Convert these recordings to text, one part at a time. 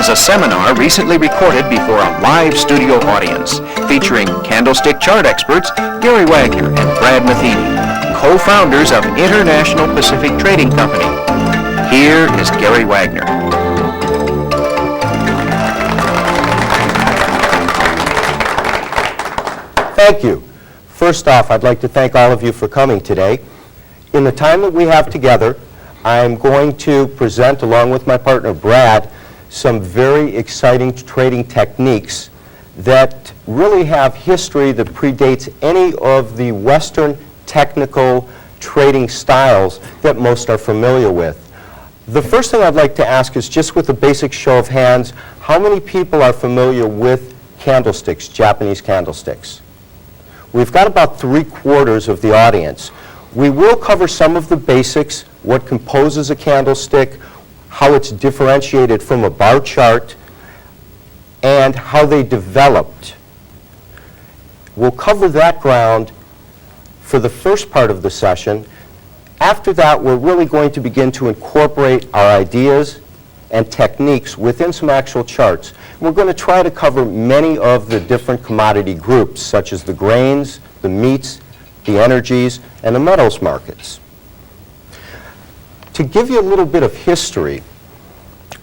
is a seminar recently recorded before a live studio audience featuring Candlestick chart experts Gary Wagner and Brad Matheny, co-founders of International Pacific Trading Company. Here is Gary Wagner. Thank you. First off, I'd like to thank all of you for coming today. In the time that we have together, I'm going to present, along with my partner Brad, some very exciting trading techniques that really have history that predates any of the Western technical trading styles that most are familiar with. The first thing I'd like to ask is, just with a basic show of hands, how many people are familiar with candlesticks, Japanese candlesticks? We've got about 3/4 of the audience. We will cover some of the basics, what composes a candlestick, how it's differentiated from a bar chart, and how they developed. We'll cover that ground for the first part of the session. After that, we're really going to begin to incorporate our ideas and techniques within some actual charts. We're going to try to cover many of the different commodity groups, such as the grains, the meats, the energies, and the metals markets. To give you a little bit of history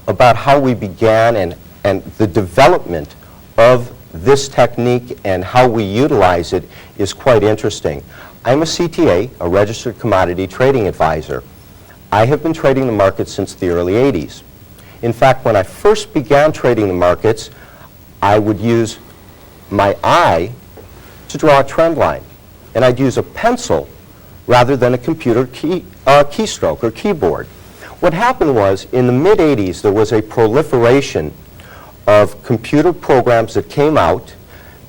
about how we began and the development of this technique and how we utilize it is quite interesting. I'm a CTA, a registered commodity trading advisor. I have been trading the markets since the early 80s. In fact, when I first began trading the markets, I would use my eye to draw a trend line, and I'd use a pencil rather than a computer keystroke or keyboard. What happened was, in the mid-80s, there was a proliferation of computer programs that came out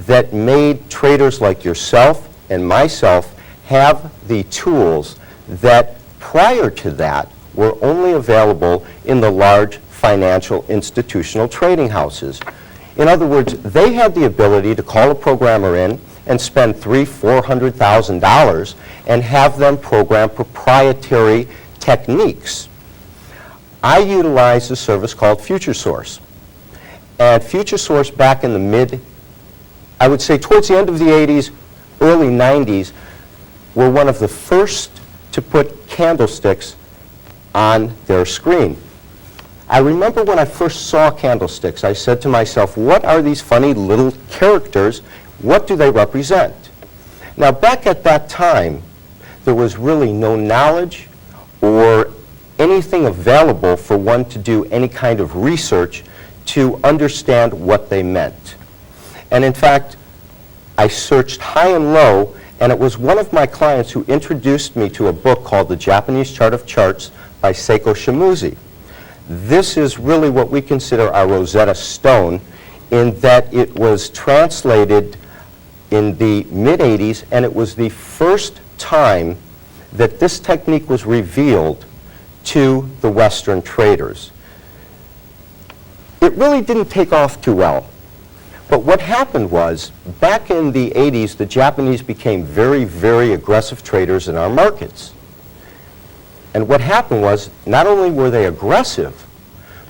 that made traders like yourself and myself have the tools that prior to that were only available in the large financial institutional trading houses. In other words, they had the ability to call a programmer in and spend $300,000-$400,000 and have them program proprietary techniques. I utilized a service called FutureSource. And FutureSource back in the I would say towards the end of the 80s, early 90s, were one of the first to put candlesticks on their screen. I remember when I first saw candlesticks, I said to myself, what are these funny little characters? What do they represent? Now, back at that time, there was really no knowledge or anything available for one to do any kind of research to understand what they meant. And in fact, I searched high and low, and it was one of my clients who introduced me to a book called The Japanese Chart of Charts by Seiko Shimizu. This is really what we consider our Rosetta Stone, in that it was translated in the mid-80s, and it was the first time that this technique was revealed to the Western traders. It really didn't take off too well. But what happened was, back in the 80s, the Japanese became very, very aggressive traders in our markets. And what happened was, not only were they aggressive,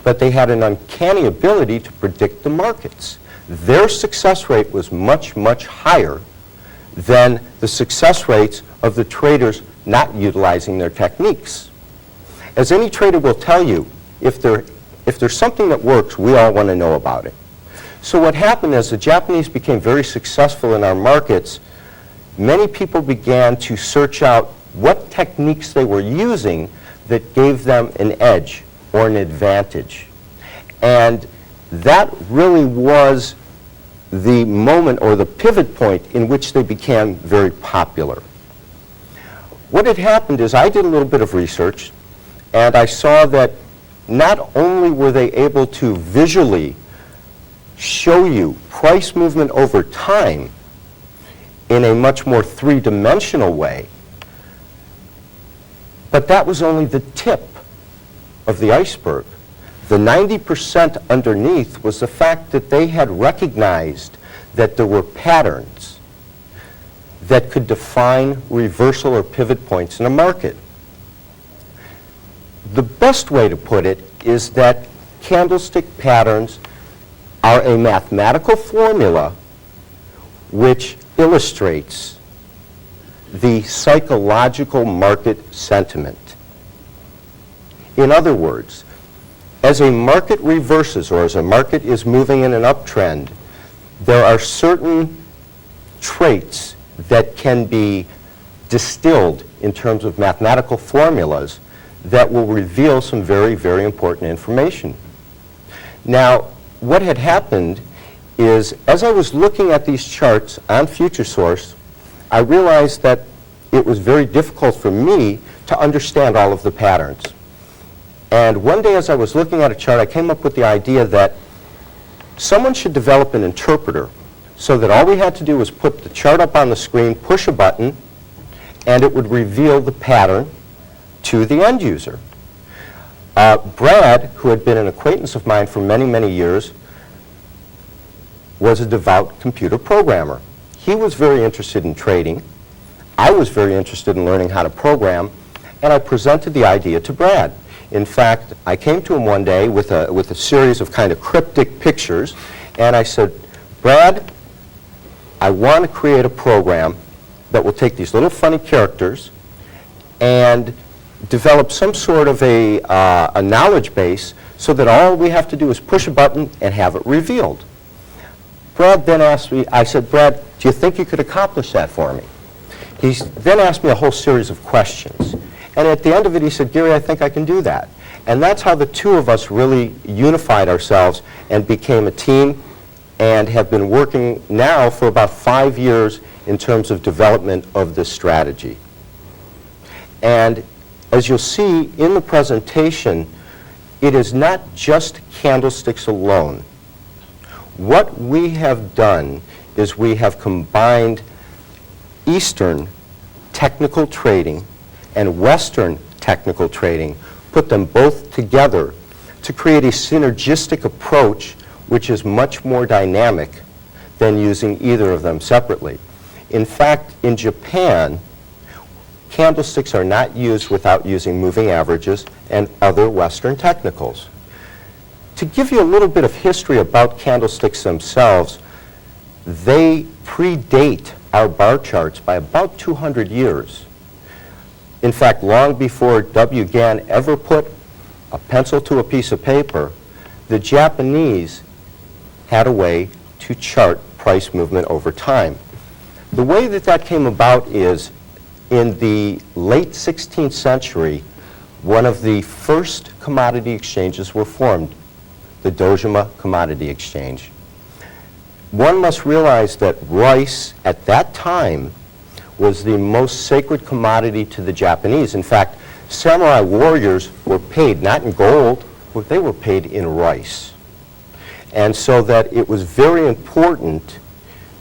but they had an uncanny ability to predict the markets. Their success rate was much, much higher than the success rates of the traders not utilizing their techniques. As any trader will tell you, if there's something that works, we all want to know about it. So what happened is, the Japanese became very successful in our markets. Many people began to search out what techniques they were using that gave them an edge or an advantage. And that really was the moment or the pivot point in which they became very popular. What had happened is, I did a little bit of research, and I saw that not only were they able to visually show you price movement over time in a much more three-dimensional way, but that was only the tip of the iceberg. The 90% underneath was the fact that they had recognized that there were patterns that could define reversal or pivot points in a market. The best way to put it is that candlestick patterns are a mathematical formula which illustrates the psychological market sentiment. In other words, as a market reverses or as a market is moving in an uptrend, there are certain traits that can be distilled in terms of mathematical formulas that will reveal some very, very important information. Now, what had happened is, as I was looking at these charts on FutureSource, I realized that it was very difficult for me to understand all of the patterns. And one day as I was looking at a chart, I came up with the idea that someone should develop an interpreter so that all we had to do was put the chart up on the screen, push a button, and it would reveal the pattern to the end user. Brad, who had been an acquaintance of mine for many, many years, was a devout computer programmer. He was very interested in trading. I was very interested in learning how to program, and I presented the idea to Brad. In fact, I came to him one day with a series of kind of cryptic pictures, and I said, Brad, I want to create a program that will take these little funny characters and develop some sort of a knowledge base so that all we have to do is push a button and have it revealed. Brad then asked me, I said, Brad, do you think you could accomplish that for me? He then asked me a whole series of questions. And at the end of it, he said, Gary, I think I can do that. And that's how the two of us really unified ourselves and became a team and have been working now for about 5 years in terms of development of this strategy. And as you'll see in the presentation, it is not just candlesticks alone. What we have done is we have combined Eastern technical trading and Western technical trading, put them both together to create a synergistic approach which is much more dynamic than using either of them separately. In fact, in Japan, candlesticks are not used without using moving averages and other Western technicals. To give you a little bit of history about candlesticks themselves, they predate our bar charts by about 200 years. In fact, long before W. Gann ever put a pencil to a piece of paper, the Japanese had a way to chart price movement over time. The way that that came about is, in the late 16th century, one of the first commodity exchanges were formed, the Dojima Commodity Exchange. One must realize that rice at that time was the most sacred commodity to the Japanese. In fact, samurai warriors were paid not in gold, but they were paid in rice. And so that it was very important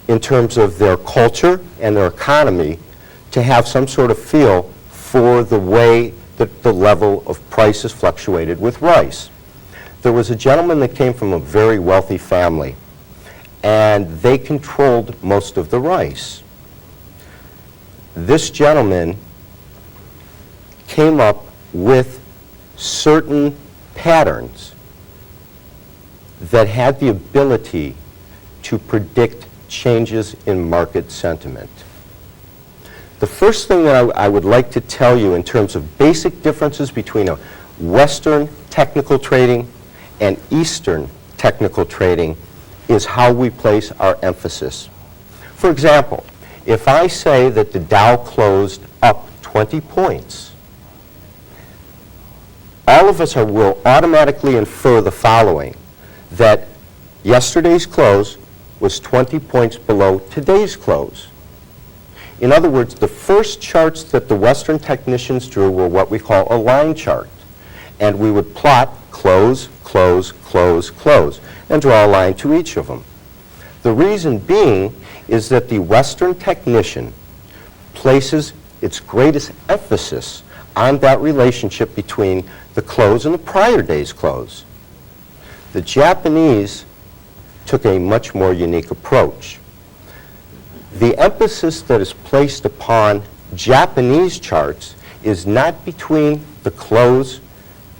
in terms of their culture and their economy to have some sort of feel for the way that the level of prices fluctuated with rice. There was a gentleman that came from a very wealthy family, and they controlled most of the rice. This gentleman came up with certain patterns that had the ability to predict changes in market sentiment. The first thing that I would like to tell you in terms of basic differences between a Western technical trading and Eastern technical trading is how we place our emphasis. For example, if I say that the Dow closed up 20 points, all of us will automatically infer the following, that yesterday's close was 20 points below today's close. In other words, the first charts that the Western technicians drew were what we call a line chart. And we would plot close, close, close, close, and draw a line to each of them. The reason being is that the Western technician places its greatest emphasis on that relationship between the close and the prior day's close. The Japanese took a much more unique approach. The emphasis that is placed upon Japanese charts is not between the close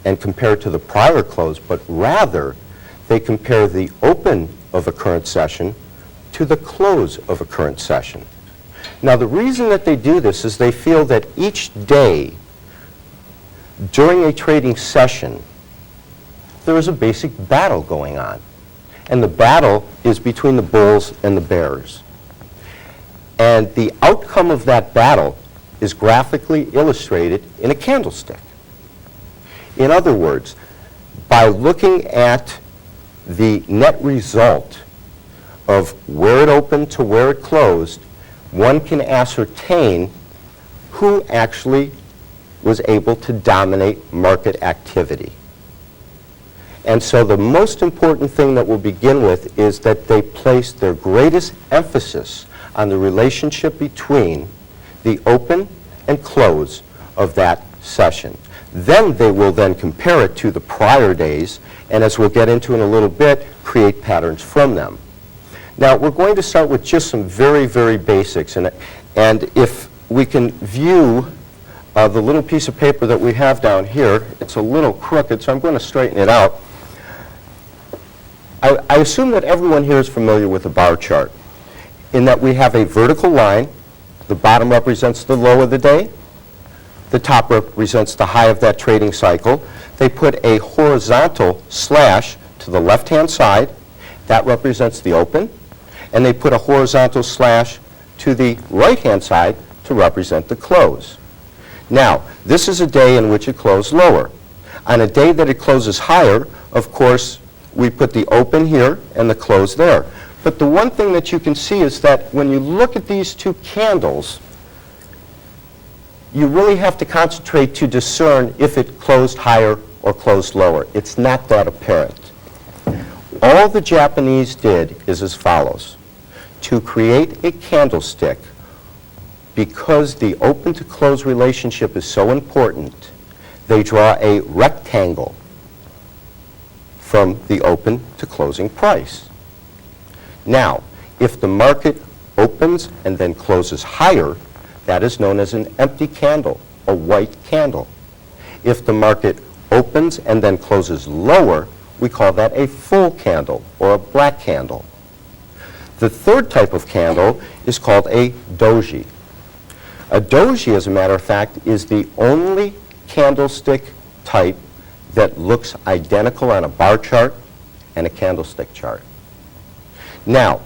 and compare to the prior close, but rather they compare the open of a current session to the close of a current session. Now, the reason that they do this is they feel that each day during a trading session, there is a basic battle going on. And the battle is between the bulls and the bears. And the outcome of that battle is graphically illustrated in a candlestick. In other words, by looking at the net result of where it opened to where it closed, one can ascertain who actually was able to dominate market activity. And so the most important thing that we'll begin with is that they place their greatest emphasis on the relationship between the open and close of that session. Then they will then compare it to the prior days, and as we'll get into in a little bit, create patterns from them. Now, we're going to start with just some very, very basics, and if we can view the little piece of paper that we have down here, it's a little crooked, so I'm going to straighten it out. I assume that everyone here is familiar with a bar chart, in that we have a vertical line. The bottom represents the low of the day. The top represents the high of that trading cycle. They put a horizontal slash to the left-hand side. That represents the open. And they put a horizontal slash to the right-hand side to represent the close. Now, this is a day in which it closed lower. On a day that it closes higher, of course, we put the open here and the close there. But the one thing that you can see is that when you look at these two candles, you really have to concentrate to discern if it closed higher or closed lower. It's not that apparent. All the Japanese did is as follows. To create a candlestick, because the open to close relationship is so important, they draw a rectangle from the open to closing price. Now, if the market opens and then closes higher, that is known as an empty candle, a white candle. If the market opens and then closes lower, we call that a full candle or a black candle. The third type of candle is called a doji. A doji, as a matter of fact, is the only candlestick type that looks identical on a bar chart and a candlestick chart. Now,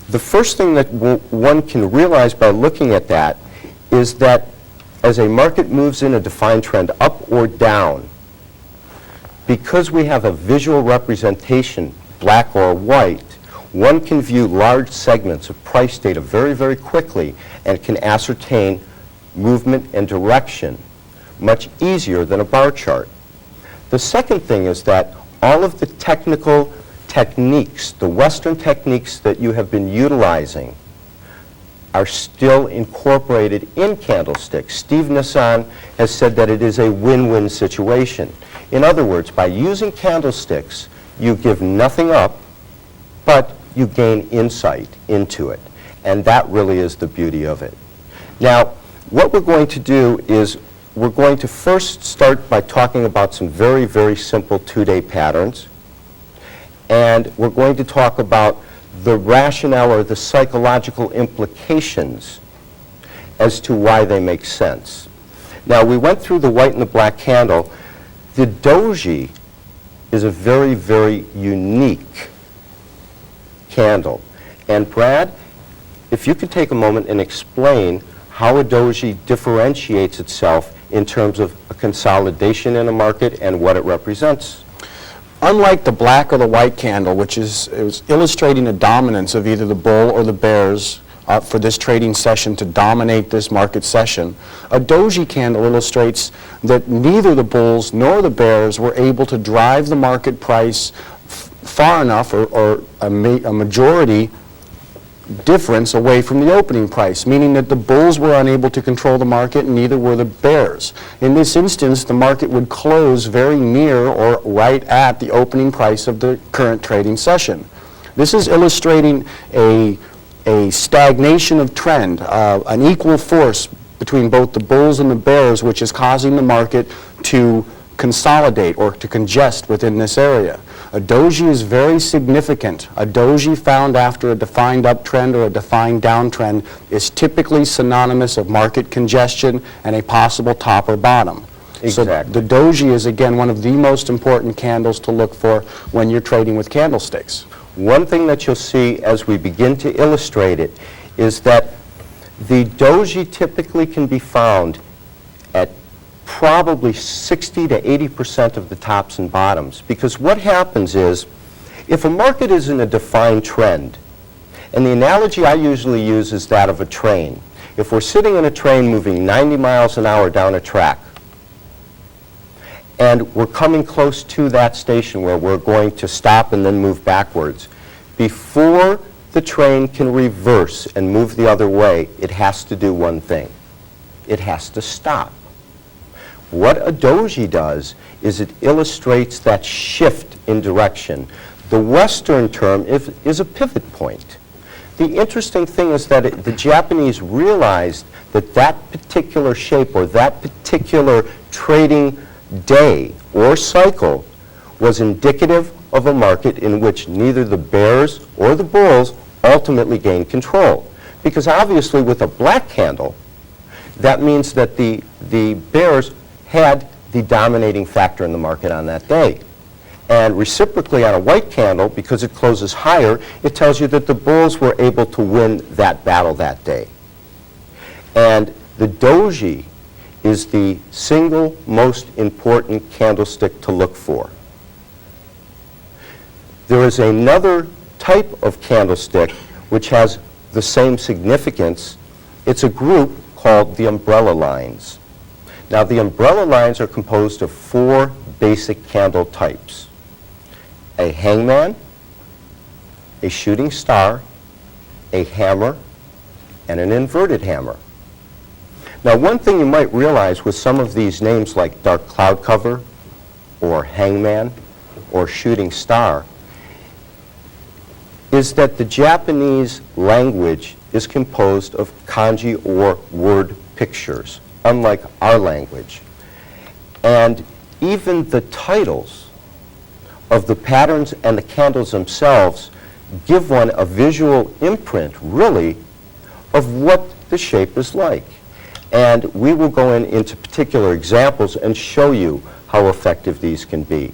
the first thing that one can realize by looking at that is that as a market moves in a defined trend up or down, because we have a visual representation, black or white, one can view large segments of price data very, very quickly and can ascertain movement and direction much easier than a bar chart. The second thing is that all of the technical techniques, the Western techniques that you have been utilizing, are still incorporated in candlesticks. Steve Nissan has said that it is a win-win situation. In other words, by using candlesticks, you give nothing up, but you gain insight into it. And that really is the beauty of it. Now, what we're going to do is we're going to first start by talking about some very, very simple two-day patterns. And we're going to talk about the rationale or the psychological implications as to why they make sense. Now, we went through the white and the black candle. The doji is a very, very unique candle. And Brad, if you could take a moment and explain how a doji differentiates itself in terms of a consolidation in a market and what it represents. Unlike the black or the white candle, which is illustrating a dominance of either the bull or the bears for this trading session to dominate this market session, a doji candle illustrates that neither the bulls nor the bears were able to drive the market price far enough or a majority difference away from the opening price, meaning that the bulls were unable to control the market and neither were the bears. In this instance, the market would close very near or right at the opening price of the current trading session. This is illustrating a stagnation of trend, an equal force between both the bulls and the bears, which is causing the market to consolidate or to congest within this area. A doji is very significant. A doji found after a defined uptrend or a defined downtrend is typically synonymous of market congestion and a possible top or bottom. Exactly. So the doji is, again, one of the most important candles to look for when you're trading with candlesticks. One thing that you'll see as we begin to illustrate it is that the doji typically can be found at probably 60 to 80% of the tops and bottoms. Because what happens is, if a market is in a defined trend, and the analogy I usually use is that of a train. If we're sitting in a train moving 90 miles an hour down a track, and we're coming close to that station where we're going to stop and then move backwards, before the train can reverse and move the other way, it has to do one thing. It has to stop. What a doji does is it illustrates that shift in direction. The Western term is a pivot point. The interesting thing is that the Japanese realized that that particular shape or that particular trading day or cycle was indicative of a market in which neither the bears or the bulls ultimately gained control. Because obviously with a black candle, that means that the bears had the dominating factor in the market on that day. And reciprocally on a white candle, because it closes higher, it tells you that the bulls were able to win that battle that day. And the doji is the single most important candlestick to look for. There is another type of candlestick which has the same significance. It's a group called the umbrella lines. Now, the umbrella lines are composed of 4 basic candle types: a hangman, a shooting star, a hammer, and an inverted hammer. Now, one thing you might realize with some of these names like dark cloud cover or hangman or shooting star is that the Japanese language is composed of kanji or word pictures, unlike our language. And even the titles of the patterns and the candles themselves give one a visual imprint, really, of what the shape is like. And we will go into particular examples and show you how effective these can be.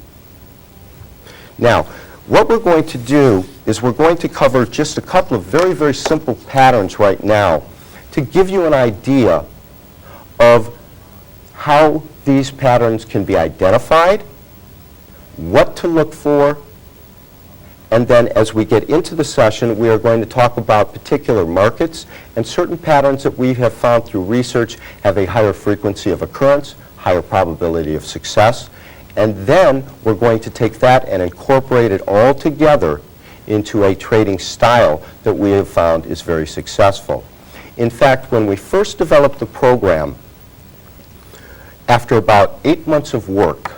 Now, what we're going to do is we're going to cover just a couple of very, very simple patterns right now to give you an idea of how these patterns can be identified, what to look for, and then as we get into the session, we are going to talk about particular markets and certain patterns that we have found through research have a higher frequency of occurrence, higher probability of success, and then we're going to take that and incorporate it all together into a trading style that we have found is very successful. In fact, when we first developed the program, after about 8 months of work,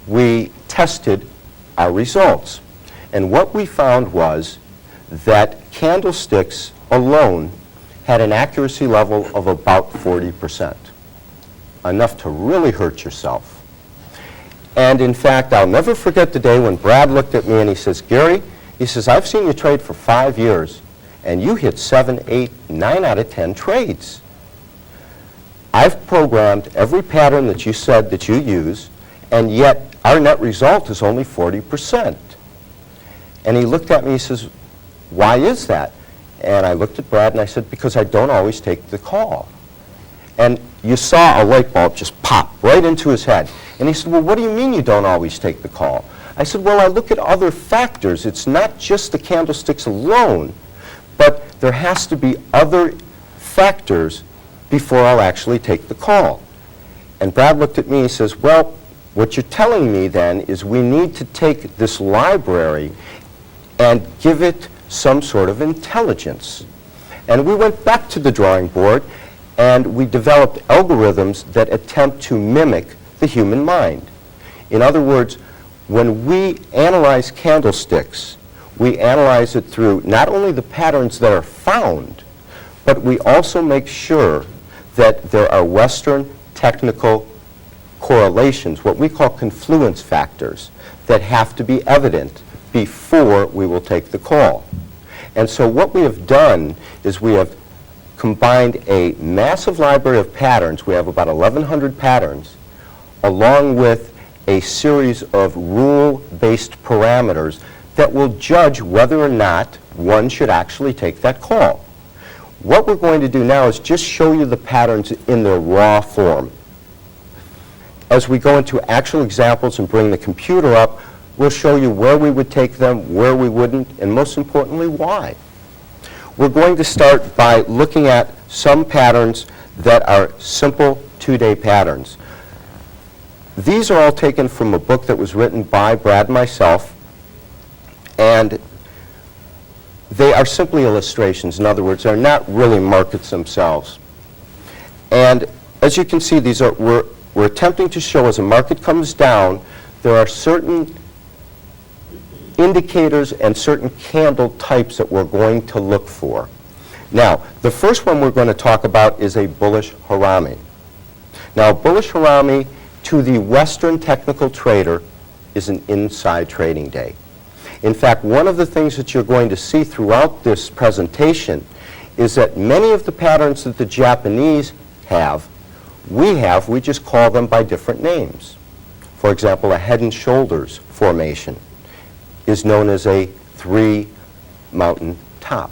we tested our results. And what we found was that candlesticks alone had an accuracy level of about 40%, enough to really hurt yourself. And in fact, I'll never forget the day when Brad looked at me and he says, "Gary," he says, "I've seen you trade for 5 years, and you hit 7, 8, 9 out of 10 trades. I've programmed every pattern that you said that you use, and yet our net result is only 40%. And he looked at me and he says, "Why is that?" And I looked at Brad and I said, "Because I don't always take the call." And you saw a light bulb just pop right into his head. And he said, "Well, what do you mean you don't always take the call?" I said, "Well, I look at other factors. It's not just the candlesticks alone, but there has to be other factors before I'll actually take the call." And Brad looked at me and he says, "Well, what you're telling me then is we need to take this library and give it some sort of intelligence." And we went back to the drawing board and we developed algorithms that attempt to mimic the human mind. In other words, when we analyze candlesticks, we analyze it through not only the patterns that are found, but we also make sure that there are Western technical correlations, what we call confluence factors, that have to be evident before we will take the call. And so what we have done is we have combined a massive library of patterns. We have about 1,100 patterns, along with a series of rule-based parameters that will judge whether or not one should actually take that call. What we're going to do now is just show you the patterns in their raw form. As we go into actual examples and bring the computer up, we'll show you where we would take them, where we wouldn't, and most importantly, why. We're going to start by looking at some patterns that are simple two-day patterns. These are all taken from a book that was written by Brad and myself, and they are simply illustrations. In other words, they're not really markets themselves. And as you can see, we're attempting to show as a market comes down, there are certain indicators and certain candle types that we're going to look for. Now, the first one we're going to talk about is a bullish harami. Now, a bullish harami to the Western technical trader is an inside trading day. In fact, one of the things that you're going to see throughout this presentation is that many of the patterns that the Japanese have, we just call them by different names. For example, a head and shoulders formation is known as a three-mountain top.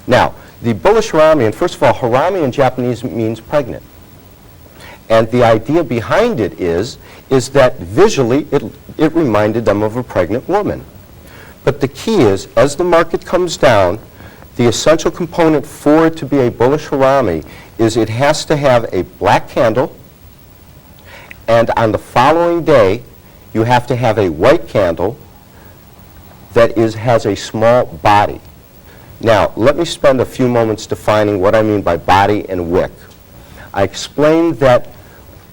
Now, the bullish harami, and first of all, harami in Japanese means pregnant. And the idea behind it is that visually it reminded them of a pregnant woman. But the key is, as the market comes down, the essential component for it to be a bullish harami is it has to have a black candle, and on the following day, you have to have a white candle that has a small body. Now, let me spend a few moments defining what I mean by body and wick. I explained that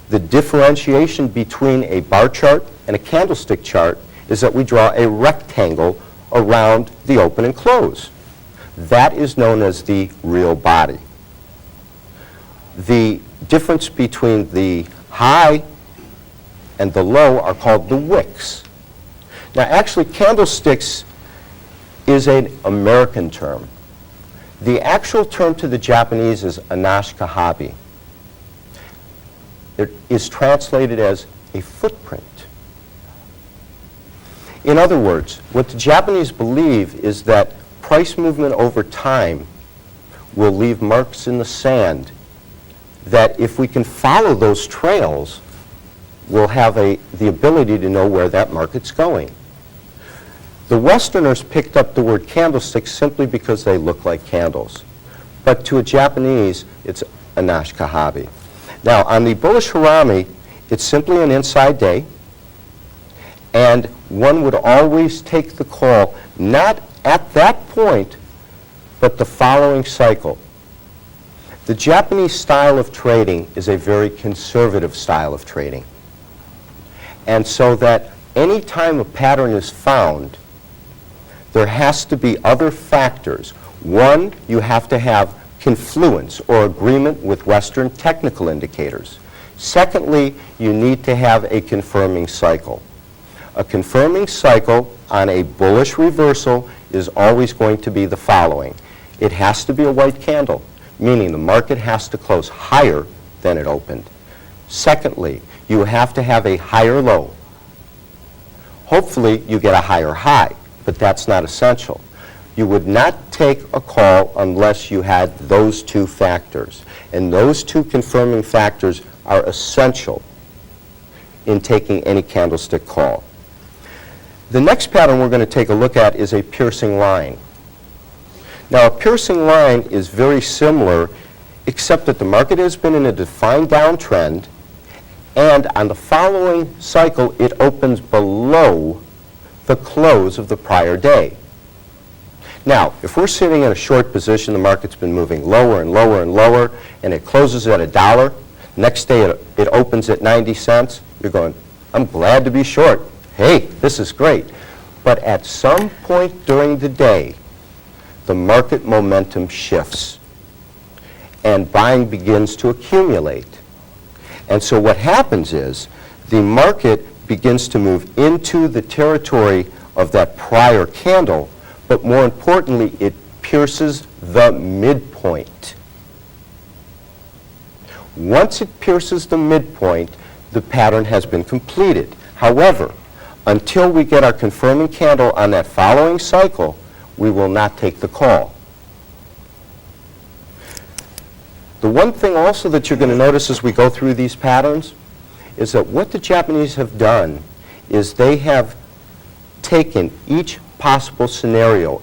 the differentiation between a bar chart and a candlestick chart is that we draw a rectangle around the open and close. That is known as the real body. The difference between the high and the low are called the wicks. Now, actually, candlesticks is an American term. The actual term to the Japanese is anashikahabi. It is translated as a footprint. In other words, what the Japanese believe is that price movement over time will leave marks in the sand, that if we can follow those trails, we'll have the ability to know where that market's going. The Westerners picked up the word candlestick simply because they look like candles. But to a Japanese, it's anashikahabi. Now, on the bullish harami, it's simply an inside day, and one would always take the call, not at that point, but the following cycle. The Japanese style of trading is a very conservative style of trading. And so that any time a pattern is found, there has to be other factors. One, you have to have confluence or agreement with Western technical indicators. Secondly, you need to have a confirming cycle. A confirming cycle on a bullish reversal is always going to be the following. It has to be a white candle, meaning the market has to close higher than it opened. Secondly, you have to have a higher low. Hopefully, you get a higher high, but that's not essential. You would not take a call unless you had those two factors. And those two confirming factors are essential in taking any candlestick call. The next pattern we're going to take a look at is a piercing line. Now, a piercing line is very similar, except that the market has been in a defined downtrend, and on the following cycle, it opens below the close of the prior day. Now, if we're sitting in a short position, the market's been moving lower and lower and lower, and it closes at $1, next day it opens at 90 cents, you're going, I'm glad to be short. Hey, this is great. But at some point during the day, the market momentum shifts, and buying begins to accumulate. And so what happens is the market begins to move into the territory of that prior candle, but more importantly, it pierces the midpoint. Once it pierces the midpoint, the pattern has been completed. However, until we get our confirming candle on that following cycle, we will not take the call. The one thing also that you're going to notice as we go through these patterns is that what the Japanese have done is they have taken each possible scenario,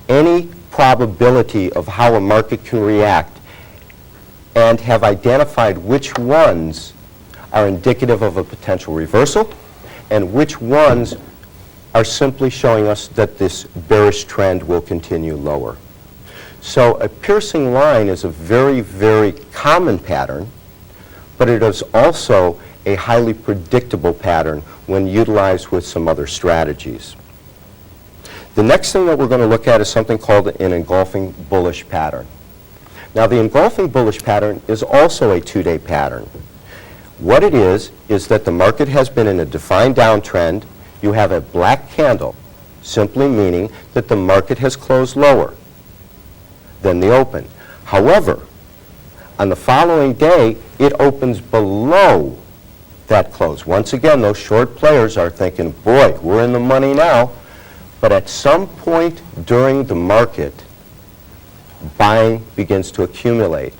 any probability of how a market can react, and have identified which ones are indicative of a potential reversal and which ones are simply showing us that this bearish trend will continue lower. So a piercing line is a very, very common pattern, but it is also a highly predictable pattern when utilized with some other strategies. The next thing that we're going to look at is something called an engulfing bullish pattern. Now, the engulfing bullish pattern is also a two-day pattern. What it is that the market has been in a defined downtrend. You have a black candle, simply meaning that the market has closed lower than the open. However, on the following day, it opens below that close. Once again, those short players are thinking, boy, we're in the money now. But at some point during the market, buying begins to accumulate.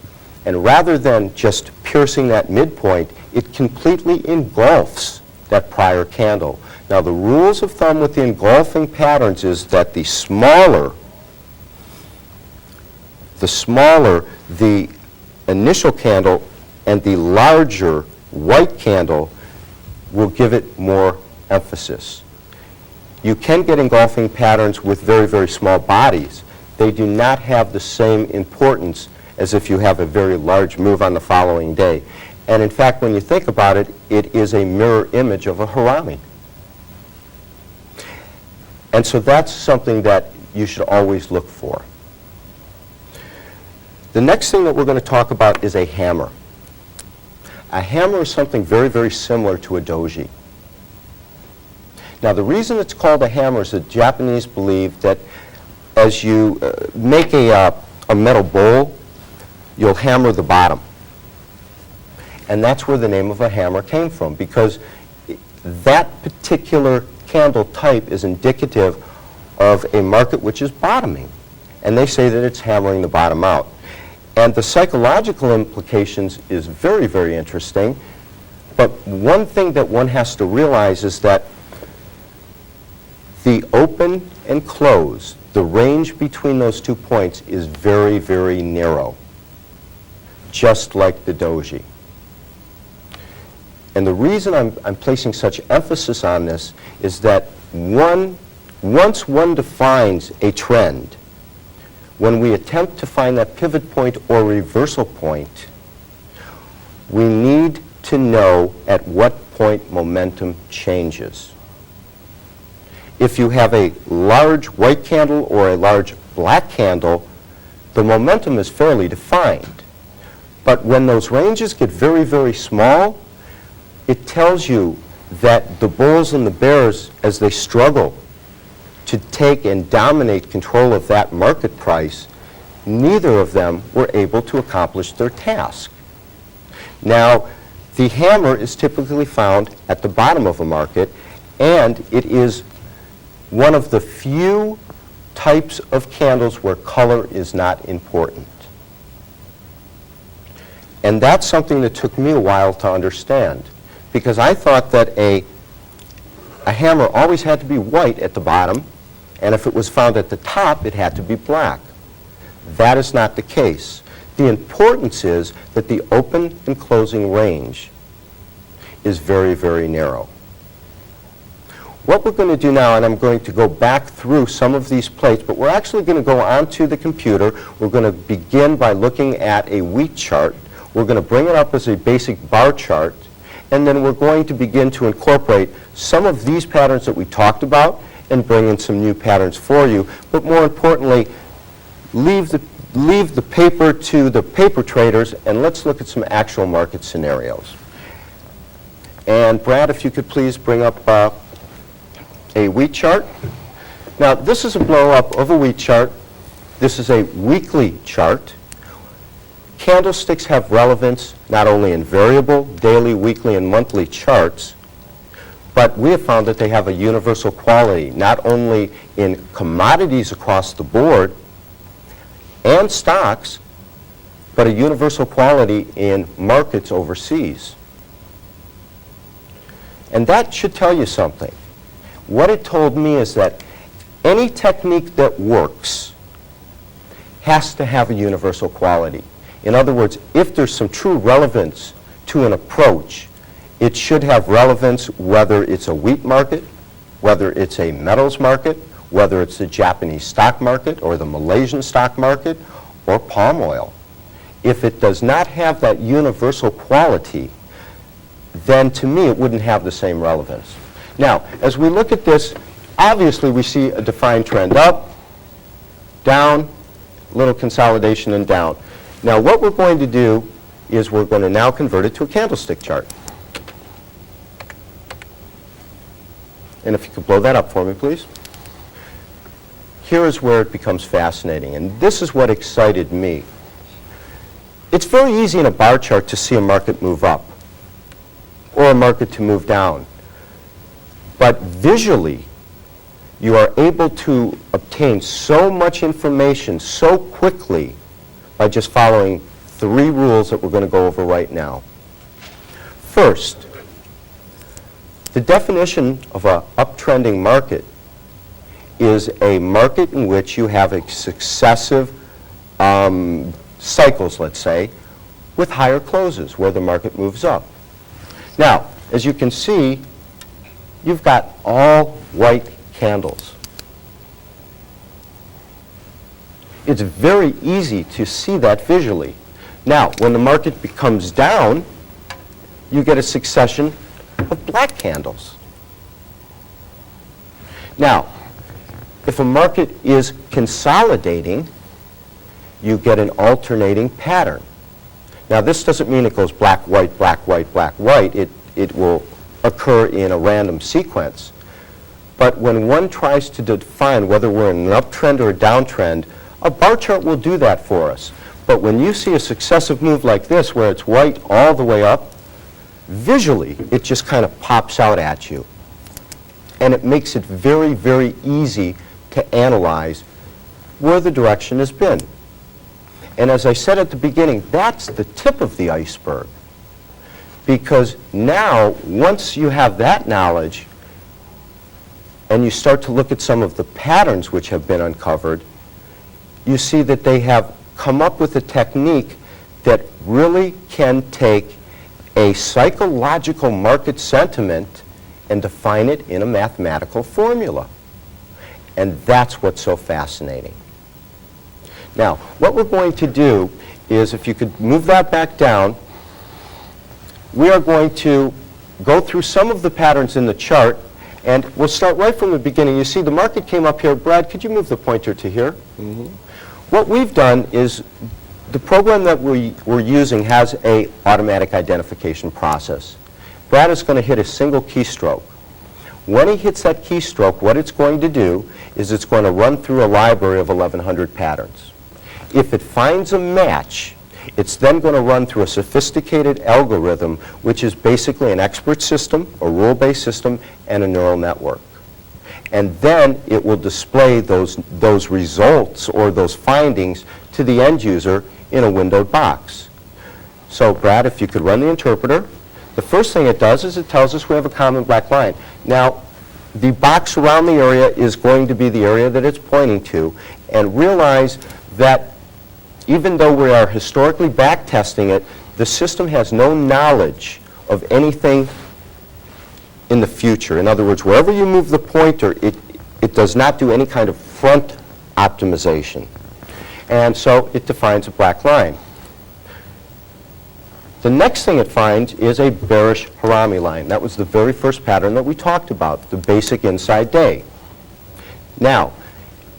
And rather than just piercing that midpoint, it completely engulfs that prior candle. Now, the rules of thumb with the engulfing patterns is that the smaller the initial candle and the larger white candle will give it more emphasis. You can get engulfing patterns with very, very small bodies. They do not have the same importance as if you have a very large move on the following day. And in fact, when you think about it, it is a mirror image of a harami. And so that's something that you should always look for. The next thing that we're going to talk about is a hammer. A hammer is something very, very similar to a doji. Now, the reason it's called a hammer is that Japanese believe that as you make a metal bowl, you'll hammer the bottom. And that's where the name of a hammer came from, because that particular candle type is indicative of a market which is bottoming. And they say that it's hammering the bottom out. And the psychological implications is very, very interesting. But one thing that one has to realize is that the open and close, the range between those 2 points is very, very narrow, just like the doji. And the reason I'm placing such emphasis on this is that once one defines a trend, when we attempt to find that pivot point or reversal point, we need to know at what point momentum changes. If you have a large white candle or a large black candle, the momentum is fairly defined. But when those ranges get very, very small, it tells you that the bulls and the bears, as they struggle to take and dominate control of that market price, neither of them were able to accomplish their task. Now, the hammer is typically found at the bottom of a market, and it is one of the few types of candles where color is not important. And that's something that took me a while to understand, because I thought that a hammer always had to be white at the bottom, and if it was found at the top, it had to be black. That is not the case. The importance is that the open and closing range is very, very narrow. What we're going to do now, and I'm going to go back through some of these plates, but we're actually going to go onto the computer. We're going to begin by looking at a wheat chart. We're going to bring it up as a basic bar chart, and then we're going to begin to incorporate some of these patterns that we talked about and bring in some new patterns for you. But more importantly, leave the paper to the paper traders, and let's look at some actual market scenarios. And Brad, if you could please bring up a wheat chart. Now, this is a blow-up of a wheat chart. This is a weekly chart. Candlesticks have relevance not only in variable, daily, weekly, and monthly charts, but we have found that they have a universal quality, not only in commodities across the board and stocks, but a universal quality in markets overseas. And that should tell you something. What it told me is that any technique that works has to have a universal quality. In other words, if there's some true relevance to an approach, it should have relevance whether it's a wheat market, whether it's a metals market, whether it's the Japanese stock market or the Malaysian stock market or palm oil. If it does not have that universal quality, then to me it wouldn't have the same relevance. Now, as we look at this, obviously we see a defined trend up, down, little consolidation and down. Now what we're going to do is we're going to now convert it to a candlestick chart. And if you could blow that up for me, please. Here is where it becomes fascinating, and this is what excited me. It's very easy in a bar chart to see a market move up or a market to move down. But visually, you are able to obtain so much information so quickly by just following 3 rules that we're going to go over right now. First, the definition of an uptrending market is a market in which you have a successive cycles, let's say, with higher closes where the market moves up. Now, as you can see, you've got all white candles. It's very easy to see that visually. Now, when the market becomes down, you get a succession of black candles. Now, if a market is consolidating, you get an alternating pattern. Now, this doesn't mean it goes black, white, black, white, black, white. It will occur in a random sequence. But when one tries to define whether we're in an uptrend or a downtrend, a bar chart will do that for us. But when you see a successive move like this, where it's white all the way up, visually, it just kind of pops out at you. And it makes it very, very easy to analyze where the direction has been. And as I said at the beginning, that's the tip of the iceberg. Because now, once you have that knowledge, and you start to look at some of the patterns which have been uncovered, you see that they have come up with a technique that really can take a psychological market sentiment and define it in a mathematical formula. And that's what's so fascinating. Now, what we're going to do is, if you could move that back down, we are going to go through some of the patterns in the chart, and we'll start right from the beginning. You see the market came up here. Brad, could you move the pointer to here? Mm-hmm. What we've done is the program that we're using has an automatic identification process. Brad is going to hit a single keystroke. When he hits that keystroke, what it's going to do is it's going to run through a library of 1,100 patterns. If it finds a match, it's then going to run through a sophisticated algorithm, which is basically an expert system, a rule-based system, and a neural network. And then it will display those results or those findings to the end user in a windowed box. So, Brad, if you could run the interpreter, the first thing it does is it tells us we have a common black line. Now, the box around the area is going to be the area that it's pointing to, and realize that even though we are historically back testing it, the system has no knowledge of anything in the future. In other words, wherever you move the pointer, it does not do any kind of front optimization. And so it defines a black line. The next thing it finds is a bearish Harami line. That was the very first pattern that we talked about, the basic inside day. Now,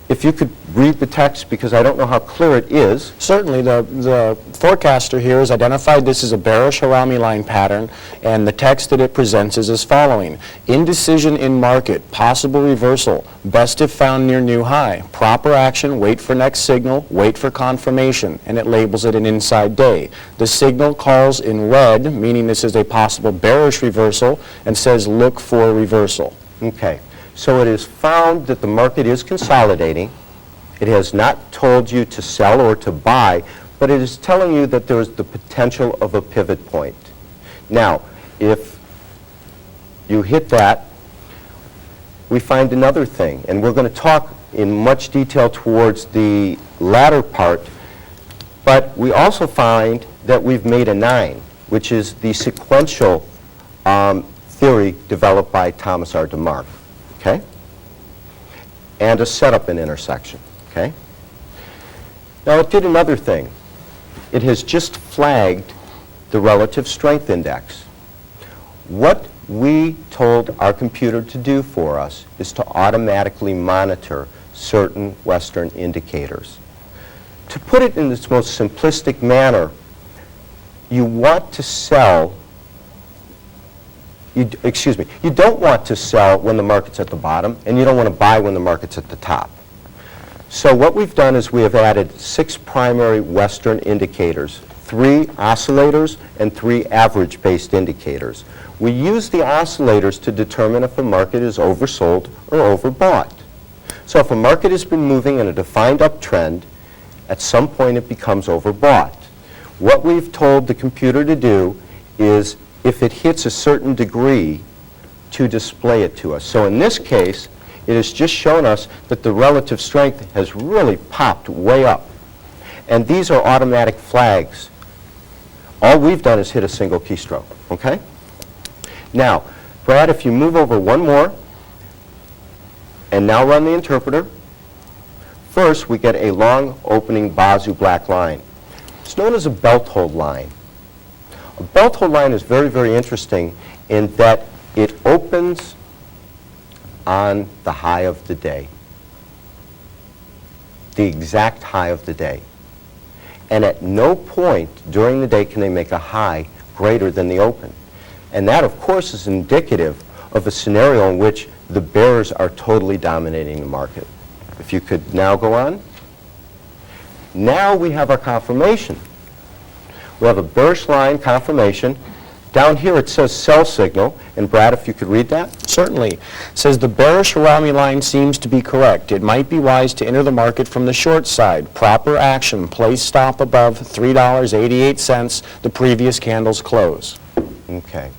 if you could read the text, because I don't know how clear it is. Certainly, the forecaster here has identified this as a bearish Harami line pattern, and the text that it presents is as following. Indecision in market, possible reversal, best if found near new high. Proper action, wait for next signal, wait for confirmation, and it labels it an inside day. The signal calls in red, meaning this is a possible bearish reversal, and says look for reversal. Okay. So it is found that the market is consolidating. It has not told you to sell or to buy, but it is telling you that there is the potential of a pivot point. Now, if you hit that, we find another thing, and we're going to talk in much detail towards the latter part, but we also find that we've made a 9, which is the sequential theory developed by Thomas R. DeMark. Okay? And a setup and intersection. Okay? Now it did another thing. It has just flagged the relative strength index. What we told our computer to do for us is to automatically monitor certain Western indicators. To put it in its most simplistic manner, you want to sell you don't want to sell when the market's at the bottom, and you don't want to buy when the market's at the top. So what we've done is we have added 6 primary Western indicators, 3 oscillators and 3 average-based indicators. We use the oscillators to determine if a market is oversold or overbought. So if a market has been moving in a defined uptrend, at some point it becomes overbought. What we've told the computer to do is, if it hits a certain degree, to display it to us. So in this case, it has just shown us that the relative strength has really popped way up. And these are automatic flags. All we've done is hit a single keystroke, okay? Now, Brad, if you move over one more, and now run the interpreter, first we get a long opening Bazoo black line. It's known as a belt hold line. A belt hold line is very, very interesting in that it opens on the high of the day, the exact high of the day. And at no point during the day can they make a high greater than the open. And that, of course, is indicative of a scenario in which the bears are totally dominating the market. If you could now go on. Now we have our confirmation. We have a bearish line confirmation. Down here it says sell signal. And Brad, if you could read that. Certainly. It says the bearish Harami line seems to be correct. It might be wise to enter the market from the short side. Proper action. Place stop above $3.88, the previous candle's close. Okay.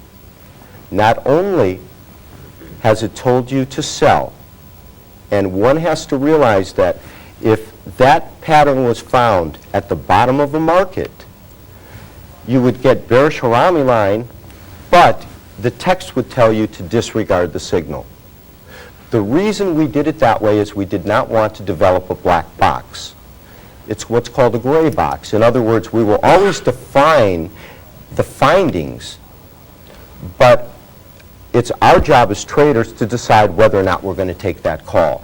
Not only has it told you to sell, and one has to realize that if that pattern was found at the bottom of a market, you would get bearish Harami line, but the text would tell you to disregard the signal. The reason we did it that way is we did not want to develop a black box. It's what's called a gray box. In other words, we will always define the findings, but it's our job as traders to decide whether or not we're going to take that call.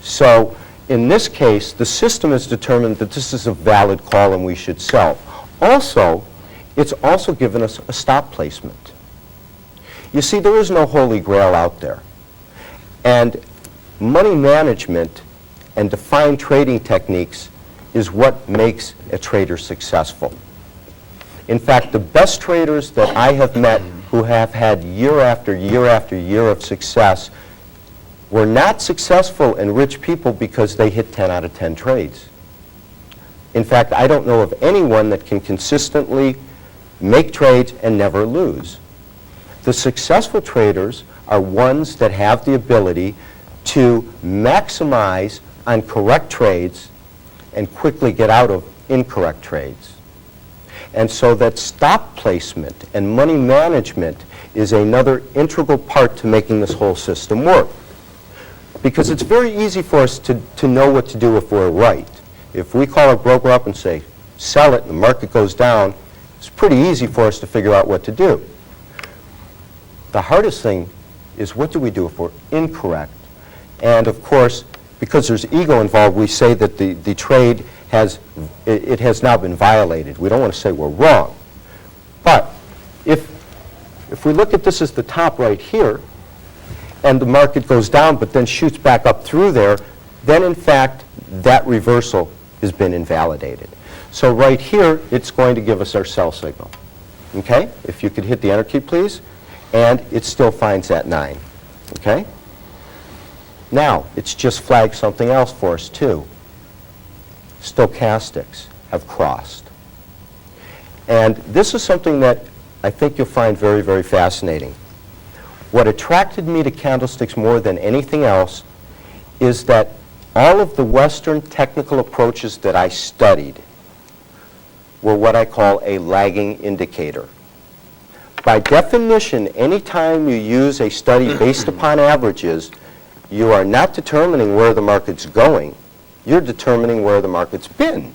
So in this case, the system has determined that this is a valid call and we should sell. Also, it's also given us a stop placement. You see, there is no holy grail out there. And money management and defined trading techniques is what makes a trader successful. In fact, the best traders that I have met who have had year after year after year of success were not successful and rich people because they hit 10 out of 10 trades. In fact, I don't know of anyone that can consistently make trades and never lose. The successful traders are ones that have the ability to maximize on correct trades and quickly get out of incorrect trades. And so that stop placement and money management is another integral part to making this whole system work. Because it's very easy for us to know what to do if we're right. If we call a broker up and say, sell it, and the market goes down, it's pretty easy for us to figure out what to do. The hardest thing is, what do we do if we're incorrect? And of course, because there's ego involved, we say that the trade has now been violated. We don't want to say we're wrong. But if we look at this as the top right here, and the market goes down but then shoots back up through there, then in fact that reversal has been invalidated. So right here, it's going to give us our sell signal. Okay? If you could hit the enter key, please. And it still finds that 9. Okay? Now, it's just flagged something else for us too. Stochastics have crossed. And this is something that I think you'll find very, very fascinating. What attracted me to candlesticks more than anything else is that all of the Western technical approaches that I studied were what I call a lagging indicator. By definition, anytime you use a study based upon averages, you are not determining where the market's going. You're determining where the market's been.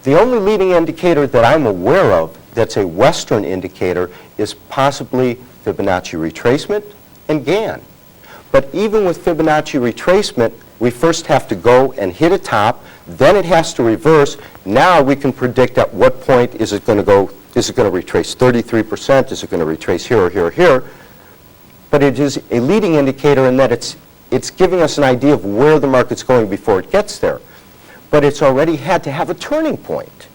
The only leading indicator that I'm aware of that's a Western indicator is possibly Fibonacci retracement and Gann. But even with Fibonacci retracement, we first have to go and hit a top, then it has to reverse. Now we can predict at what point is it going to go. Is it going to retrace 33%? Is it going to retrace here or here or here? But it is a leading indicator in that it's giving us an idea of where the market's going before it gets there. But it's already had to have a turning point.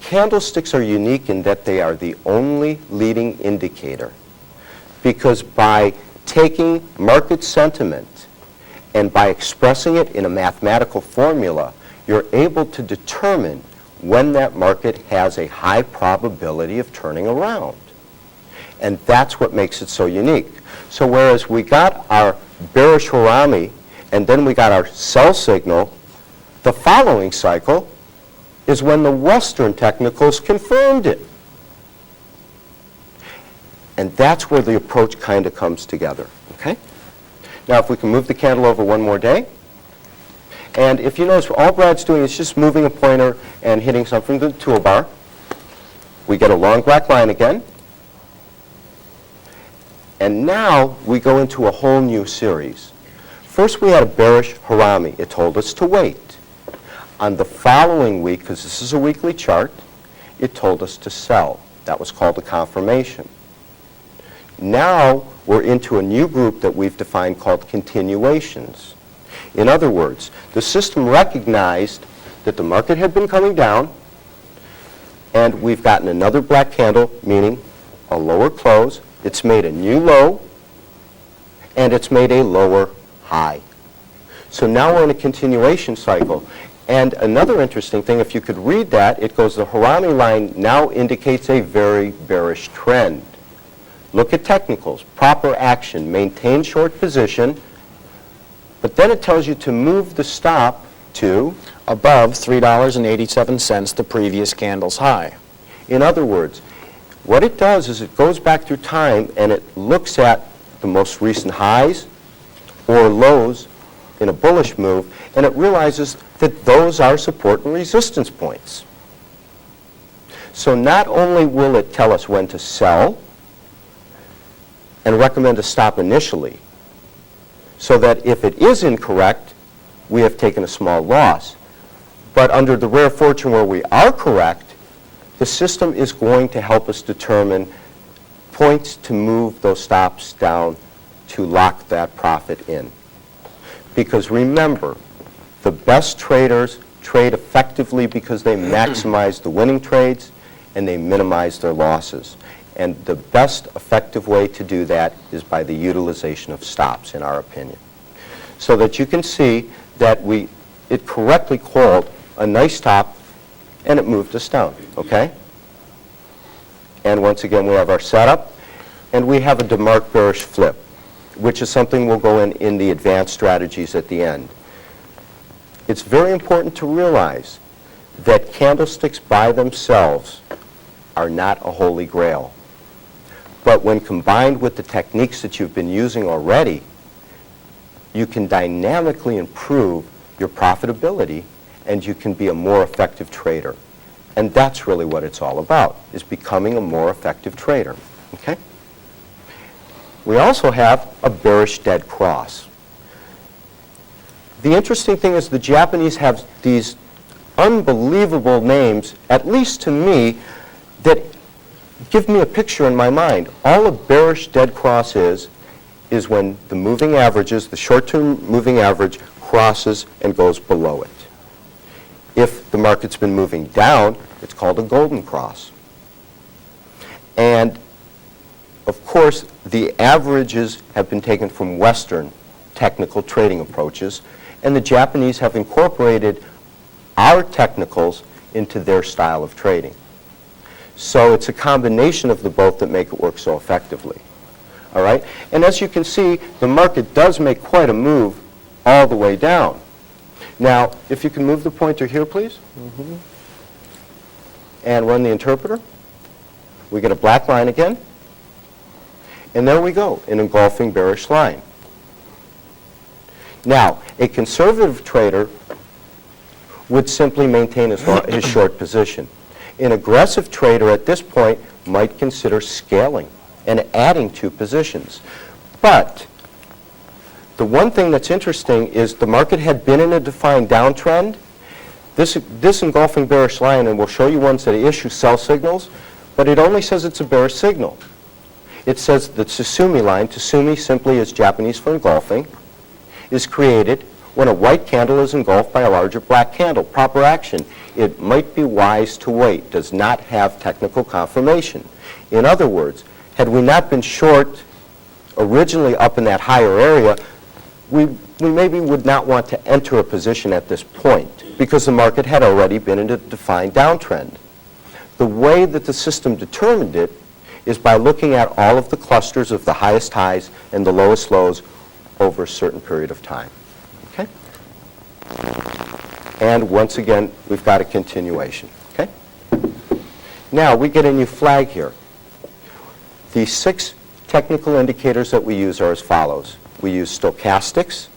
Candlesticks are unique in that they are the only leading indicator, because by taking market sentiment and by expressing it in a mathematical formula, you're able to determine when that market has a high probability of turning around. And that's what makes it so unique. So whereas we got our bearish harami and then we got our sell signal, the following cycle is when the Western technicals confirmed it. And that's where the approach kind of comes together. Okay? Now if we can move the candle over one more day. And if you notice, all Brad's doing is just moving a pointer and hitting something to the toolbar. We get a long black line again. And now we go into a whole new series. First we had a bearish harami. It told us to wait. On the following week, because this is a weekly chart, it told us to sell. That was called a confirmation. Now we're into a new group that we've defined called continuations. In other words, the system recognized that the market had been coming down, and we've gotten another black candle, meaning a lower close. It's made a new low, and it's made a lower high. So now we're in a continuation cycle. And another interesting thing, if you could read that, it goes, the harami line now indicates a very bearish trend. Look at technicals, proper action, maintain short position, but then it tells you to move the stop to Above $3.87, the previous candle's high. In other words, what it does is it goes back through time and it looks at the most recent highs or lows in a bullish move, and it realizes that those are support and resistance points. So not only will it tell us when to sell and recommend a stop initially, so that if it is incorrect, we have taken a small loss. But under the rare fortune where we are correct, the system is going to help us determine points to move those stops down to lock that profit in. Because remember, the best traders trade effectively because they maximize the winning trades and they minimize their losses. And the best effective way to do that is by the utilization of stops, in our opinion. So that you can see that it correctly called a nice top and it moved us down, okay? And once again, we have our setup, and we have a DeMark bearish flip, which is something we'll go in the advanced strategies at the end. It's very important to realize that candlesticks by themselves are not a holy grail. But when combined with the techniques that you've been using already, you can dynamically improve your profitability and you can be a more effective trader. And that's really what it's all about, is becoming a more effective trader. Okay? We also have a bearish dead cross. The interesting thing is the Japanese have these unbelievable names, at least to me, that give me a picture in my mind. All a bearish dead cross is when the moving averages, the short-term moving average, crosses and goes below it. If the market's been moving down, it's called a golden cross. And of course, the averages have been taken from Western technical trading approaches, and the Japanese have incorporated our technicals into their style of trading. So it's a combination of the both that make it work so effectively. All right? And as you can see, the market does make quite a move all the way down. Now, if you can move the pointer here, please. And run the interpreter. We get a black line again. And there we go, an engulfing bearish line. Now, a conservative trader would simply maintain his short position. An aggressive trader at this point might consider scaling and adding 2 positions. But the one thing that's interesting is the market had been in a defined downtrend. This engulfing bearish line, and we'll show you ones that issue sell signals, but it only says it's a bearish signal. It says the Tsusumi line, Tsusumi simply is Japanese for engulfing, is created when a white candle is engulfed by a larger black candle. Proper action. It might be wise to wait. Does not have technical confirmation. In other words, had we not been short originally up in that higher area, we maybe would not want to enter a position at this point because the market had already been in a defined downtrend. The way that the system determined it is by looking at all of the clusters of the highest highs and the lowest lows over a certain period of time. Okay? And once again, we've got a continuation. Okay? Now, we get a new flag here. The 6 technical indicators that we use are as follows. We use stochastics,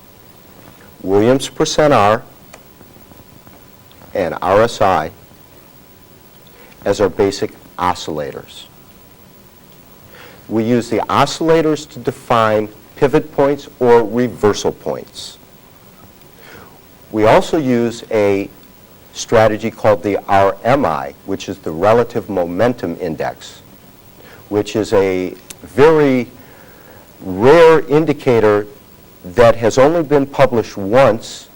Williams %R, and RSI as our basic oscillators. We use the oscillators to define pivot points or reversal points. We also use a strategy called the RMI, which is the Relative Momentum Index, which is a very rare indicator that has only been published once,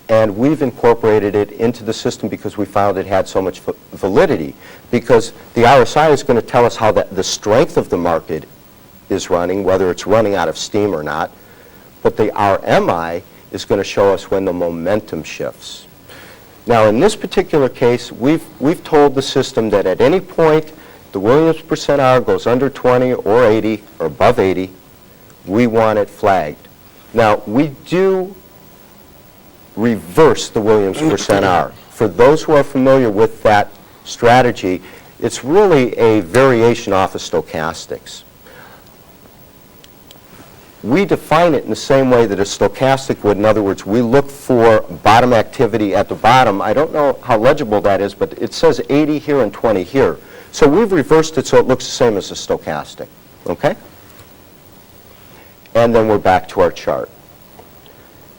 and we've incorporated it into the system because we found it had so much validity. Because the RSI is going to tell us how the strength of the market is running, whether it's running out of steam or not. But the RMI is going to show us when the momentum shifts. Now, in this particular case, we've told the system that at any point the Williams %R goes under 20 or 80 or above 80, we want it flagged. Now, we do reverse the Williams %R. For those who are familiar with that strategy, it's really a variation off of stochastics. We define it in the same way that a stochastic would. In other words, we look for bottom activity at the bottom. I don't know how legible that is, but it says 80 here and 20 here. So we've reversed it so it looks the same as a stochastic. Okay? And then we're back to our chart.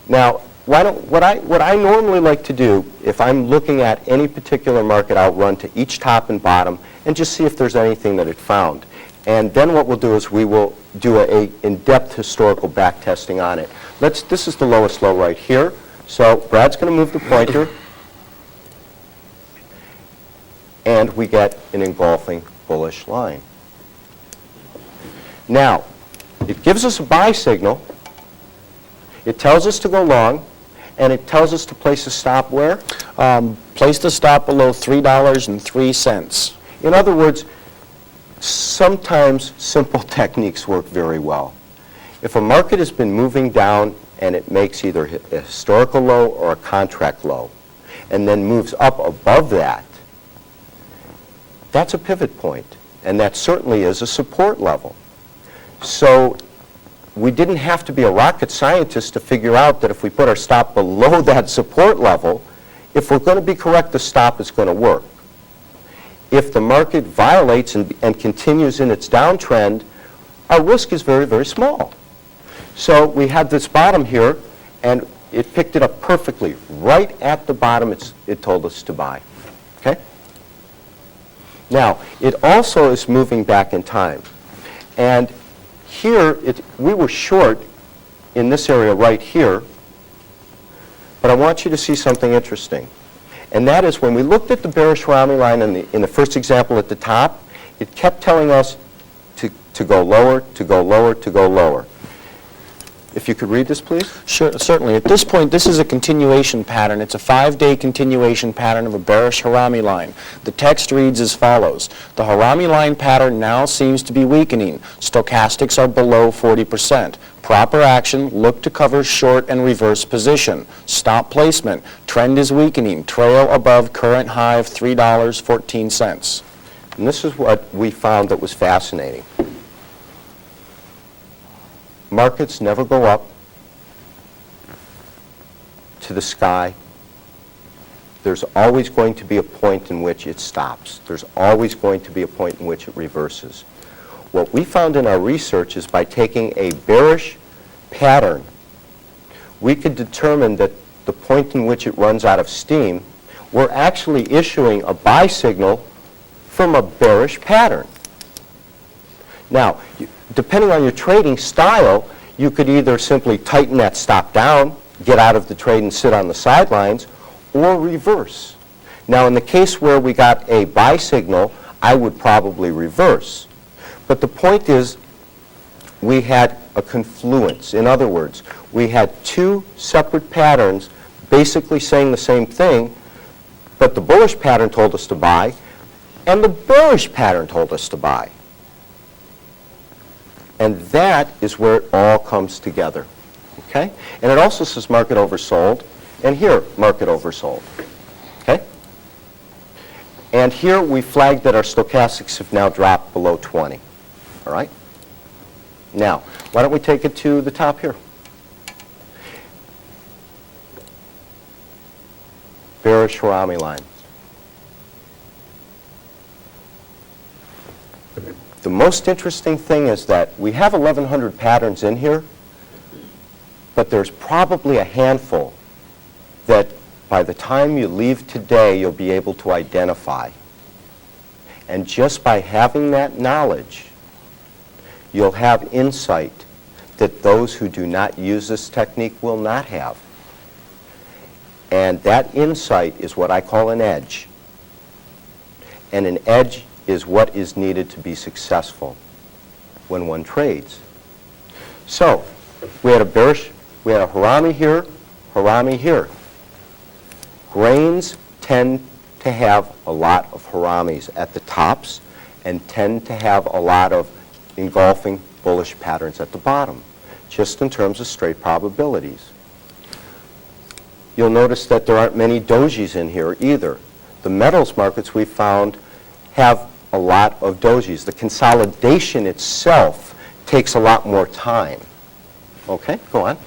Now, what I normally like to do, if I'm looking at any particular market, I'll run to each top and bottom and just see if there's anything that it found. And then what we'll do is we will do a in-depth historical back testing on it. This is the lowest low right here. So Brad's going to move the pointer, and we get an engulfing bullish line. Now, it gives us a buy signal. It tells us to go long, and it tells us to place a stop where? Place the stop below $3.03. In other words, sometimes simple techniques work very well. If a market has been moving down and it makes either a historical low or a contract low, and then moves up above that, that's a pivot point, and that certainly is a support level. So we didn't have to be a rocket scientist to figure out that if we put our stop below that support level, if we're going to be correct, the stop is going to work. If the market violates and continues in its downtrend, our risk is very, very small. So we have this bottom here, and it picked it up perfectly. Right at the bottom, it told us to buy. Okay? Now, it also is moving back in time. And here, we were short in this area right here, but I want you to see something interesting. And that is when we looked at the bearish Harami line in the first example at the top, it kept telling us to go lower, to go lower, to go lower. If you could read this, please. Sure, certainly. At this point, this is a continuation pattern. It's a 5-day continuation pattern of a bearish Harami line. The text reads as follows. The Harami line pattern now seems to be weakening. Stochastics are below 40%. Proper action, look to cover short and reverse position. Stop placement. Trend is weakening. Trail above current high of $3.14. And this is what we found that was fascinating. Markets never go up to the sky. There's always going to be a point in which it stops. There's always going to be a point in which it reverses. What we found in our research is by taking a bearish pattern, we could determine that the point in which it runs out of steam, we're actually issuing a buy signal from a bearish pattern. Now, depending on your trading style, you could either simply tighten that stop down, get out of the trade and sit on the sidelines, or reverse. Now, in the case where we got a buy signal, I would probably reverse. But the point is, we had a confluence. In other words, we had two separate patterns basically saying the same thing, but the bullish pattern told us to buy, and the bearish pattern told us to buy. And that is where it all comes together. Okay? And it also says market oversold, and here, market oversold. Okay? And here we flagged that our stochastics have now dropped below 20. All right? Now, why don't we take it to the top here? Bearish Harami line. The most interesting thing is that we have 1,100 patterns in here, but there's probably a handful that by the time you leave today, you'll be able to identify. And just by having that knowledge, you'll have insight that those who do not use this technique will not have. And that insight is what I call an edge. And an edge is what is needed to be successful when one trades. So, we had a Harami here, Harami here. Grains tend to have a lot of Haramis at the tops and tend to have a lot of engulfing bullish patterns at the bottom, just in terms of straight probabilities. You'll notice that there aren't many dojis in here either. The metals markets we found have a lot of dojis. The consolidation itself takes a lot more time. Okay, go on.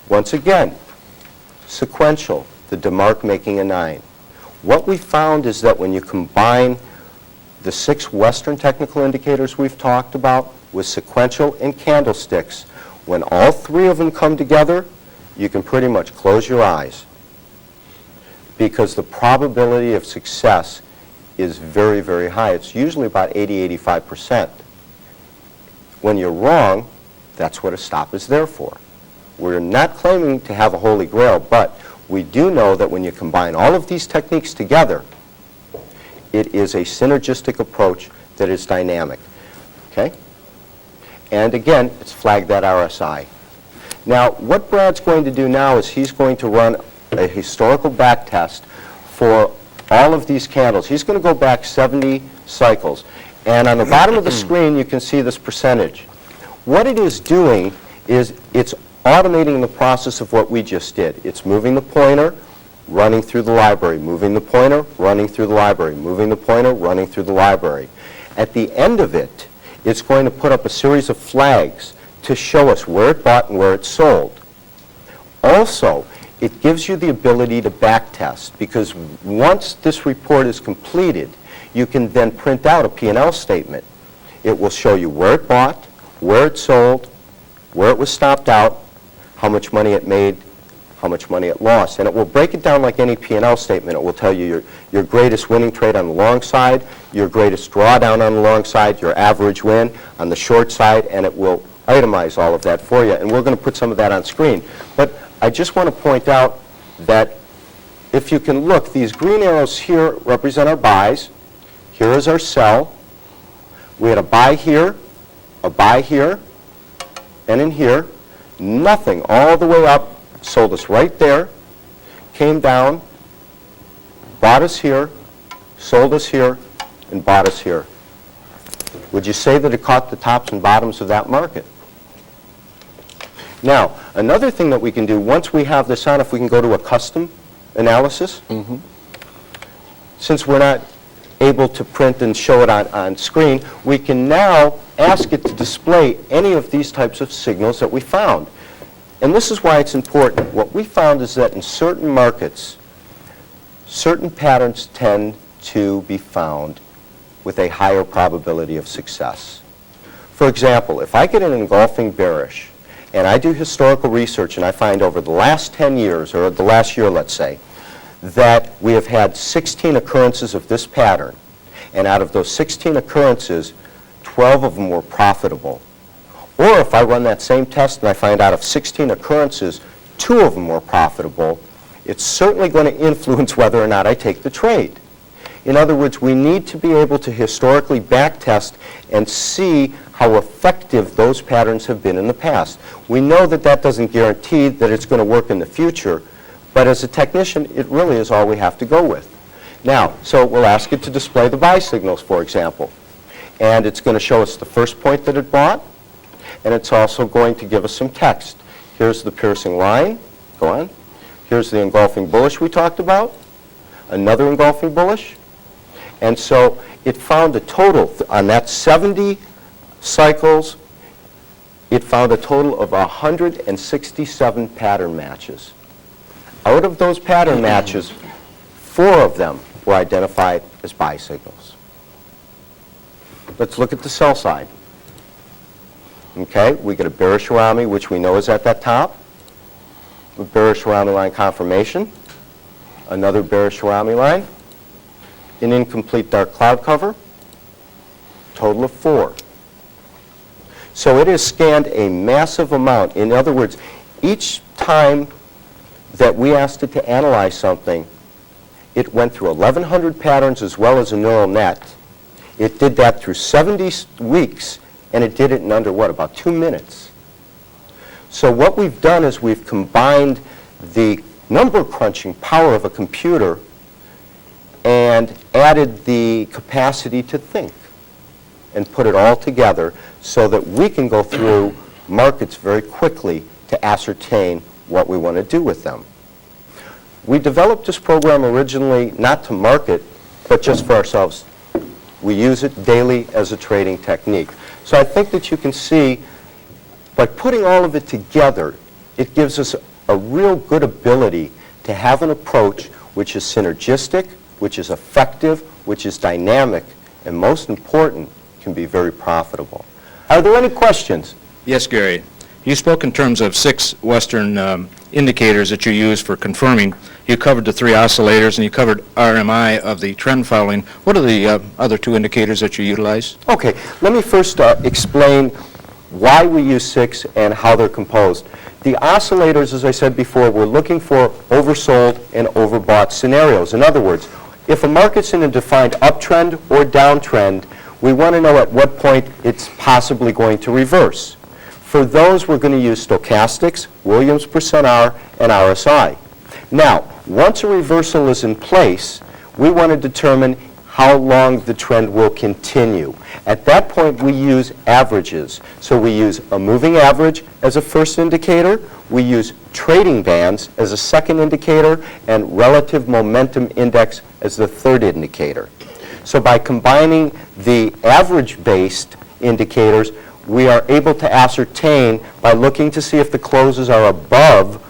Once again, sequential, the DeMark making a 9. What we found is that when you combine the 6 Western technical indicators we've talked about with sequential and candlesticks, when all 3 of them come together, you can pretty much close your eyes, because the probability of success is very, very high. It's usually about 80-85%. When you're wrong, that's what a stop is there for. We're not claiming to have a holy grail, but we do know that when you combine all of these techniques together, it is a synergistic approach that is dynamic. Okay? And again, it's flagged that RSI. Now, what Brad's going to do now is he's going to run a historical back test for all of these candles. He's going to go back 70 cycles. And on the bottom of the screen, you can see this percentage. What it is doing is it's automating the process of what we just did. It's moving the pointer, running through the library, moving the pointer, running through the library, moving the pointer, running through the library. At the end of it, it's going to put up a series of flags to show us where it bought and where it sold. Also, it gives you the ability to backtest, because once this report is completed, you can then print out a P&L statement. It will show you where it bought, where it sold, where it was stopped out, how much money it made, how much money it lost. And it will break it down like any P&L statement. It will tell you your greatest winning trade on the long side, your greatest drawdown on the long side, your average win on the short side, and it will itemize all of that for you. And we're going to put some of that on screen. But I just want to point out that if you can look, these green arrows here represent our buys. Here is our sell. We had a buy here, and in here. Nothing all the way up, sold us right there, came down, bought us here, sold us here, and bought us here. Would you say that it caught the tops and bottoms of that market? Now, another thing that we can do, once we have this on, if we can go to a custom analysis, since we're not able to print and show it on screen, we can now ask it to display any of these types of signals that we found. And this is why it's important. What we found is that in certain markets, certain patterns tend to be found with a higher probability of success. For example, if I get an engulfing bearish, and I do historical research and I find over the last 10 years, or the last year, let's say, that we have had 16 occurrences of this pattern, and out of those 16 occurrences, 12 of them were profitable. Or if I run that same test and I find out of 16 occurrences, 2 of them were profitable, it's certainly going to influence whether or not I take the trade. In other words, we need to be able to historically backtest and see how effective those patterns have been in the past. We know that that doesn't guarantee that it's going to work in the future, but as a technician, it really is all we have to go with. Now, so we'll ask it to display the buy signals, for example. And it's going to show us the first point that it bought, and it's also going to give us some text. Here's the piercing line. Go on. Here's the engulfing bullish we talked about. Another engulfing bullish. And so it found a total, on that 70 cycles, it found a total of 167 pattern matches. Out of those pattern matches, 4 of them were identified as buy signals. Let's look at the sell side. Okay, we get a bearish Arami, which we know is at that top. A bearish Arami line confirmation. Another bearish Arami line. An incomplete dark cloud cover. Total of 4. So it has scanned a massive amount. In other words, each time that we asked it to analyze something, it went through 1,100 patterns as well as a neural net. It did that through 70 weeks, and it did it in under, what, about 2 minutes. So what we've done is we've combined the number crunching power of a computer and added the capacity to think and put it all together so that we can go through markets very quickly to ascertain what we want to do with them. We developed this program originally not to market, but just for ourselves. We use it daily as a trading technique. So I think that you can see, by putting all of it together, it gives us a real good ability to have an approach which is synergistic, which is effective, which is dynamic, and most important, can be very profitable. Are there any questions? Yes, Gary. You spoke in terms of 6 Western indicators that you use for confirming. You covered the 3 oscillators, and you covered RMI of the trend following. What are the other 2 indicators that you utilize? Okay, let me first explain why we use 6 and how they're composed. The oscillators, as I said before, we're looking for oversold and overbought scenarios. In other words, if a market's in a defined uptrend or downtrend, we want to know at what point it's possibly going to reverse. For those, we're going to use stochastics, Williams %R, and RSI. Now, once a reversal is in place, we want to determine how long the trend will continue. At that point, we use averages. So we use a moving average as a first indicator, we use trading bands as a second indicator, and relative momentum index as the third indicator. So by combining the average-based indicators, we are able to ascertain by looking to see if the closes are above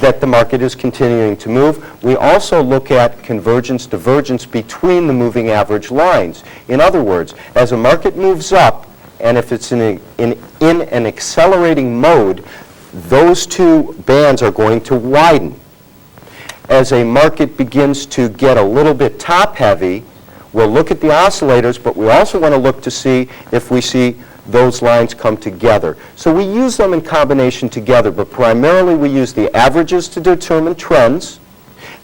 that the market is continuing to move. We also look at convergence, divergence between the moving average lines. In other words, as a market moves up, and if it's in an accelerating mode, those two bands are going to widen. As a market begins to get a little bit top-heavy, we'll look at the oscillators, but we also want to look to see if we see those lines come together. So we use them in combination together, but primarily we use the averages to determine trends,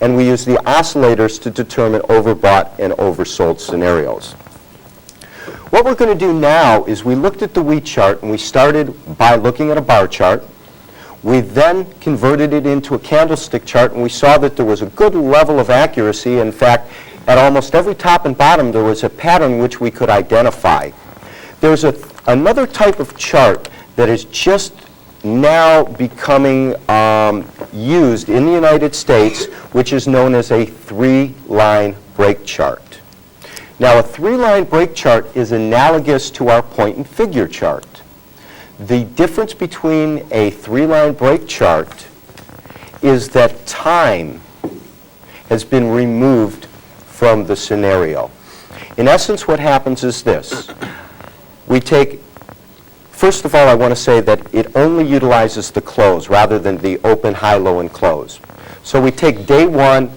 and we use the oscillators to determine overbought and oversold scenarios. What we're going to do now is we looked at the wheat chart, and we started by looking at a bar chart. We then converted it into a candlestick chart, and we saw that there was a good level of accuracy. In fact, at almost every top and bottom, there was a pattern which we could identify. There's another type of chart that is just now becoming used in the United States, which is known as a three-line break chart. Now, a three-line break chart is analogous to our point and figure chart. The difference between a three-line break chart is that time has been removed from the scenario. In essence, what happens is this. We take, first of all, I want to say that it only utilizes the close rather than the open, high, low, and close. So we take day one,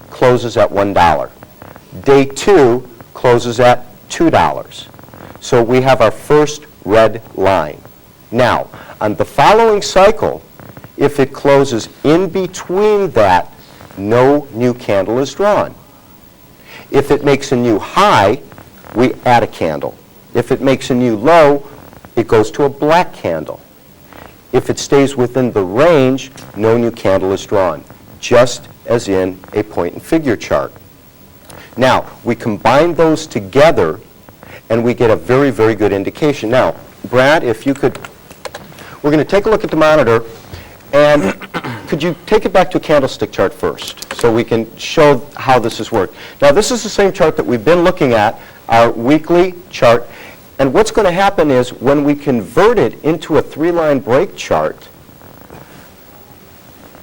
closes at $1. Day two closes at $2. So we have our first red line. Now, on the following cycle, if it closes in between that, no new candle is drawn. If it makes a new high, we add a candle. If it makes a new low, it goes to a black candle. If it stays within the range, no new candle is drawn, just as in a point and figure chart. Now, we combine those together, and we get a very, very good indication. Now, Brad, if you could, we're going to take a look at the monitor, and could you take it back to a candlestick chart first, so we can show how this has worked. Now, this is the same chart that we've been looking at, our weekly chart, and what's going to happen is when we convert it into a three-line break chart,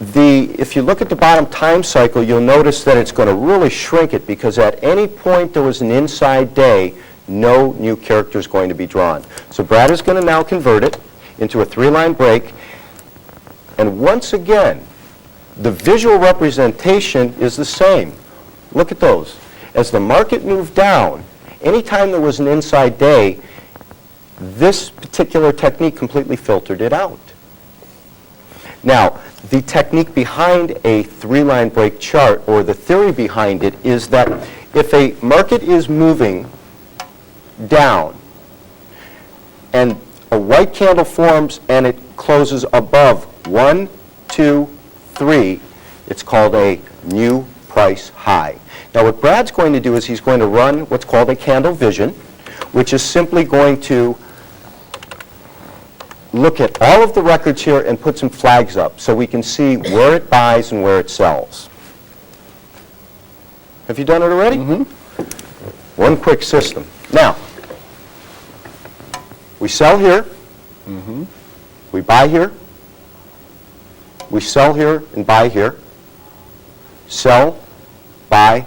if you look at the bottom time cycle, you'll notice that it's going to really shrink it, because at any point there was an inside day, no new character is going to be drawn. So Brad is going to now convert it into a three-line break, and once again, the visual representation is the same. Look at those. As the market moved down, anytime there was an inside day, this particular technique completely filtered it out. Now, the technique behind a three-line break chart, or the theory behind it, is that if a market is moving down and a white candle forms and it closes above 1, 2, 3, it's called a new price high. Now, what Brad's going to do is he's going to run what's called a candle vision, which is simply going to look at all of the records here and put some flags up so we can see where it buys and where it sells. Have you done it already? Mm-hmm. One quick system. Now, we sell here, mm-hmm. We buy here, we sell here and buy here, sell, buy,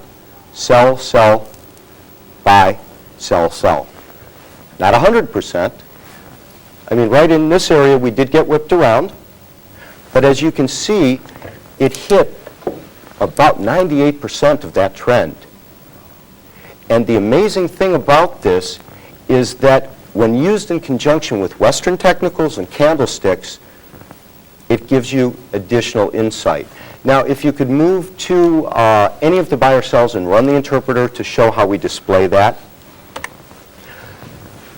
sell, sell, buy, sell, sell. Not 100%. I mean, right in this area, we did get whipped around. But as you can see, it hit about 98% of that trend. And the amazing thing about this is that when used in conjunction with Western technicals and candlesticks, it gives you additional insight. Now, if you could move to any of the buy or sells and run the interpreter to show how we display that.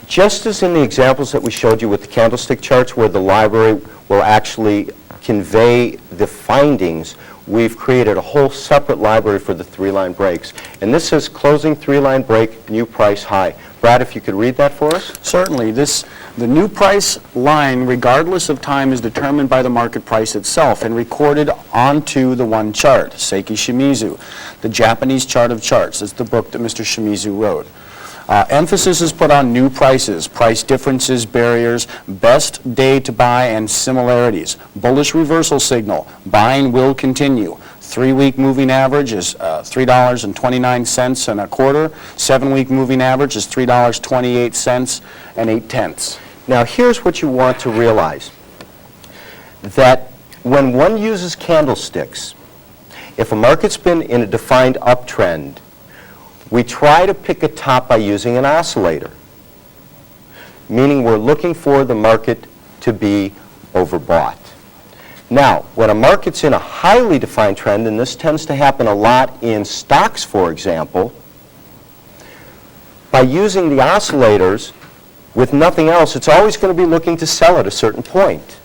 Just as in the examples that we showed you with the candlestick charts where the library will actually convey the findings, we've created a whole separate library for the three-line breaks. And this says closing three-line break, new price high. Brad, if you could read that for us? Certainly. The new price line, regardless of time, is determined by the market price itself and recorded onto the one chart, Seiki Shimizu, the Japanese chart of charts. It's the book that Mr. Shimizu wrote. Emphasis is put on new prices, price differences, barriers, best day to buy, and similarities. Bullish reversal signal, buying will continue. 3-week moving average is $3.29 and a quarter. 7-week moving average is $3.28 and 8 tenths. Now, here's what you want to realize. that when one uses candlesticks, if a market's been in a defined uptrend, we try to pick a top by using an oscillator, meaning we're looking for the market to be overbought. Now, when a market's in a highly defined trend, and this tends to happen a lot in stocks, for example, by using the oscillators with nothing else, it's always going to be looking to sell at a certain point.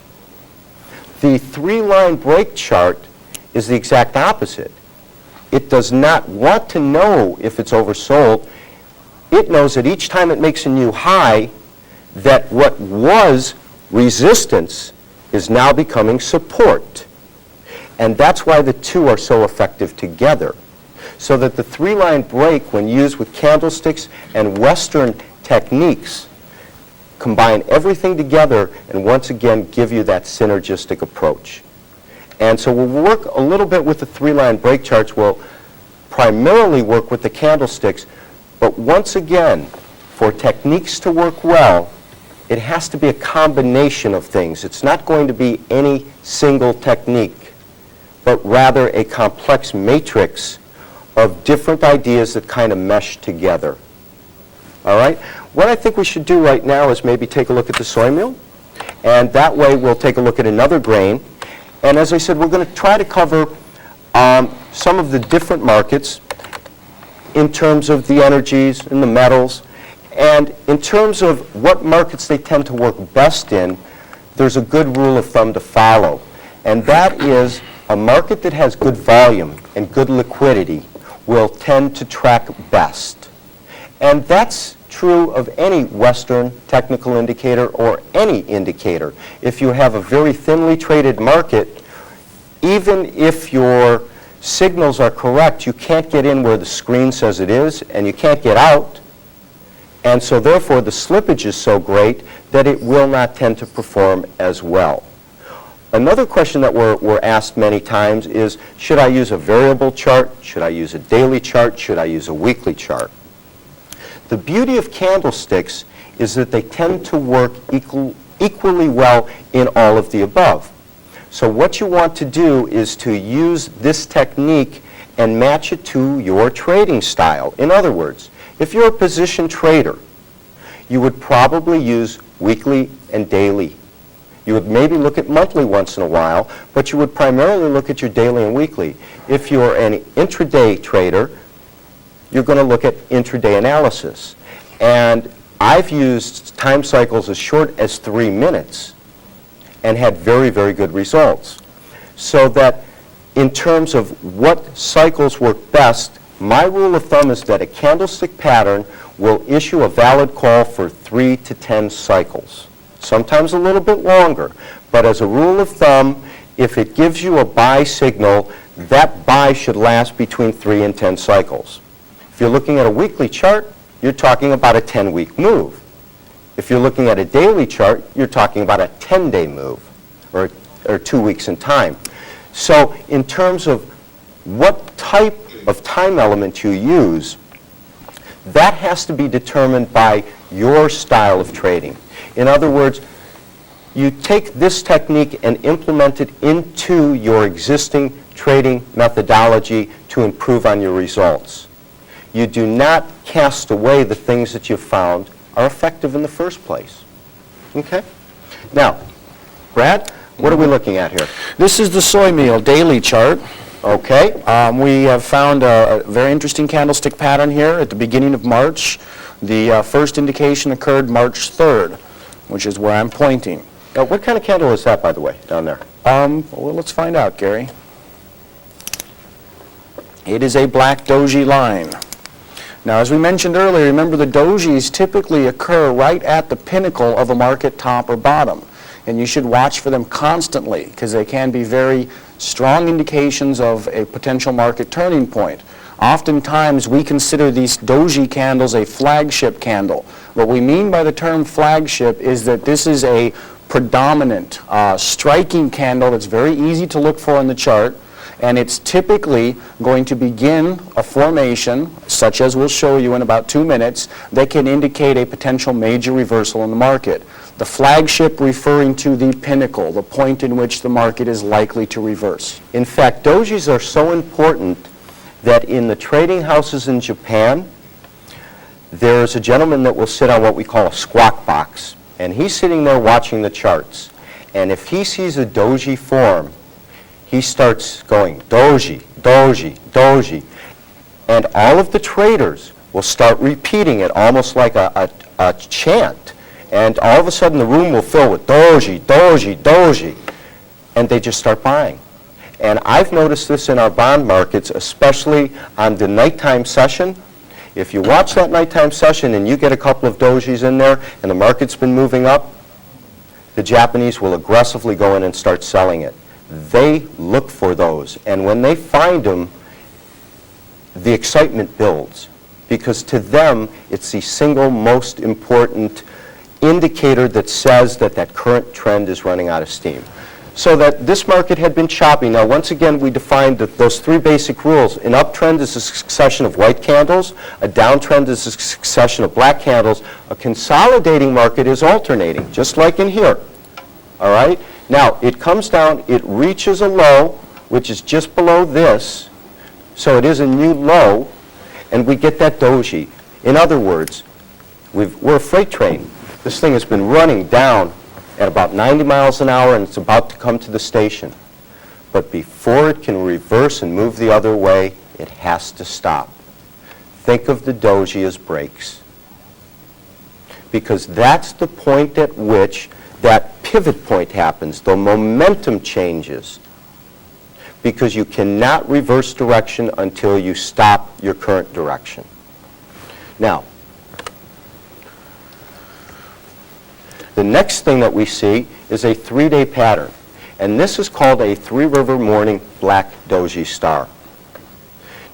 The three-line break chart is the exact opposite. It does not want to know if it's oversold. It knows that each time it makes a new high, that what was resistance is now becoming support. And that's why the two are so effective together. So that the three-line break, when used with candlesticks and Western techniques, combine everything together and once again give you that synergistic approach. And so we'll work a little bit with the three-line break charts. We'll primarily work with the candlesticks. But once again, for techniques to work well, it has to be a combination of things. It's not going to be any single technique, but rather a complex matrix of different ideas that kind of mesh together. All right? What I think we should do right now is maybe take a look at the soy meal, and that way we'll take a look at another grain. And as I said, we're going to try to cover some of the different markets in terms of the energies and the metals. And in terms of what markets they tend to work best in, there's a good rule of thumb to follow. And that is a market that has good volume and good liquidity will tend to track best. And that's true of any Western technical indicator or any indicator. If you have a very thinly traded market, even if your signals are correct, you can't get in where the screen says it is, and you can't get out. And so therefore the slippage is so great that it will not tend to perform as well. Another question that we're asked many times is, should I use a variable chart? Should I use a daily chart? Should I use a weekly chart? The beauty of candlesticks is that they tend to work equally well in all of the above. So what you want to do is to use this technique and match it to your trading style. In other words, if you're a position trader, you would probably use weekly and daily. You would maybe look at monthly once in a while, but you would primarily look at your daily and weekly. If you're an intraday trader, you're going to look at intraday analysis. And I've used time cycles as short as 3 minutes and had very, very good results. So that in terms of what cycles work best, my rule of thumb is that a candlestick pattern will issue a valid call for 3 to 10 cycles. Sometimes a little bit longer, but as a rule of thumb, if it gives you a buy signal, that buy should last between 3 and 10 cycles. If you're looking at a weekly chart, you're talking about a 10-week move. If you're looking at a daily chart, you're talking about a 10-day move, or 2 weeks in time. So in terms of what type of time element you use, that has to be determined by your style of trading. In other words, you take this technique and implement it into your existing trading methodology to improve on your results. You do not cast away the things that you've found are effective in the first place. Okay? Now, Brad, what are we looking at here? This is the soy meal daily chart. Okay. We have found a very interesting candlestick pattern here at the beginning of March. The first indication occurred March 3rd, which is where I'm pointing. What kind of candle is that, by the way, down there? Well, let's find out, Gary. It is a black doji line. Now, as we mentioned earlier, remember the dojis typically occur right at the pinnacle of a market top or bottom. And you should watch for them constantly because they can be very strong indications of a potential market turning point. Oftentimes, we consider these doji candles a flagship candle. What we mean by the term flagship is that this is a predominant, striking candle that's very easy to look for in the chart, And it's typically going to begin a formation, such as we'll show you in about 2 minutes, that can indicate a potential major reversal in the market. The flagship referring to the pinnacle, the point in which the market is likely to reverse. In fact, dojis are so important that in the trading houses in Japan, there's a gentleman that will sit on what we call a squawk box, and he's sitting there watching the charts. And if he sees a doji form, he starts going doji, doji, doji, and all of the traders will start repeating it almost like a chant. And all of a sudden the room will fill with doji, doji, doji, and they just start buying. And I've noticed this in our bond markets, especially on the nighttime session. If you watch that nighttime session and you get a couple of dojis in there and the market's been moving up, the Japanese will aggressively go in and start selling it. They look for those, and when they find them, the excitement builds, because to them it's the single most important indicator that says that that current trend is running out of steam. So that this market had been choppy. Now, once again, we defined those 3 basic rules. An uptrend is a succession of white candles. A downtrend is a succession of black candles. A consolidating market is alternating, just like in here. All right? Now, it comes down, it reaches a low, which is just below this. So it is a new low, and we get that doji. In other words, we're a freight train. This thing has been running down at about 90 miles an hour, and it's about to come to the station. But before it can reverse and move the other way, it has to stop. Think of the doji as brakes, because that's the point at which that pivot point happens. The momentum changes, because you cannot reverse direction until you stop your current direction. Now, the next thing that we see is a 3-day pattern, and this is called a 3-river morning black doji star.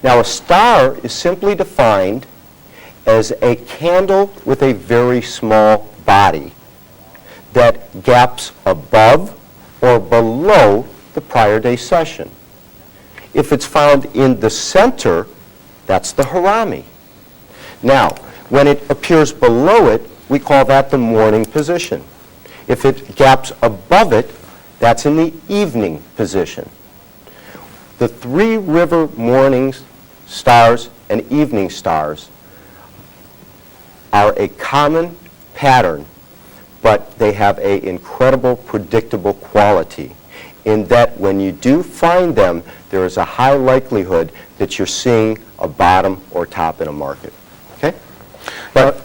Now, a star is simply defined as a candle with a very small body that gaps above or below the prior day session. If it's found in the center, that's the harami. Now, when it appears below it, we call that the morning position. If it gaps above it, that's in the evening position. The 3-river morning stars and evening stars are a common pattern, but they have an incredible predictable quality in that when you do find them, there is a high likelihood that you're seeing a bottom or top in a market. Okay? But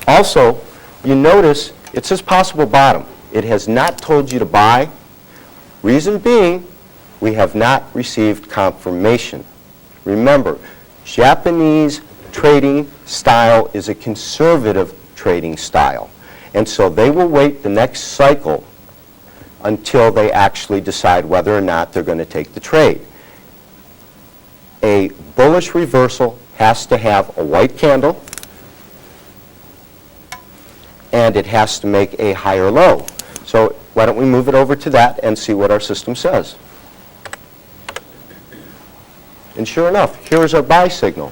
also, you notice it says possible bottom. It has not told you to buy. Reason being, we have not received confirmation. Remember, Japanese trading style is a conservative trading style. And so they will wait the next cycle until they actually decide whether or not they're going to take the trade. A bullish reversal has to have a white candle, and it has to make a higher low. So why don't we move it over to that and see what our system says. And sure enough, here's our buy signal.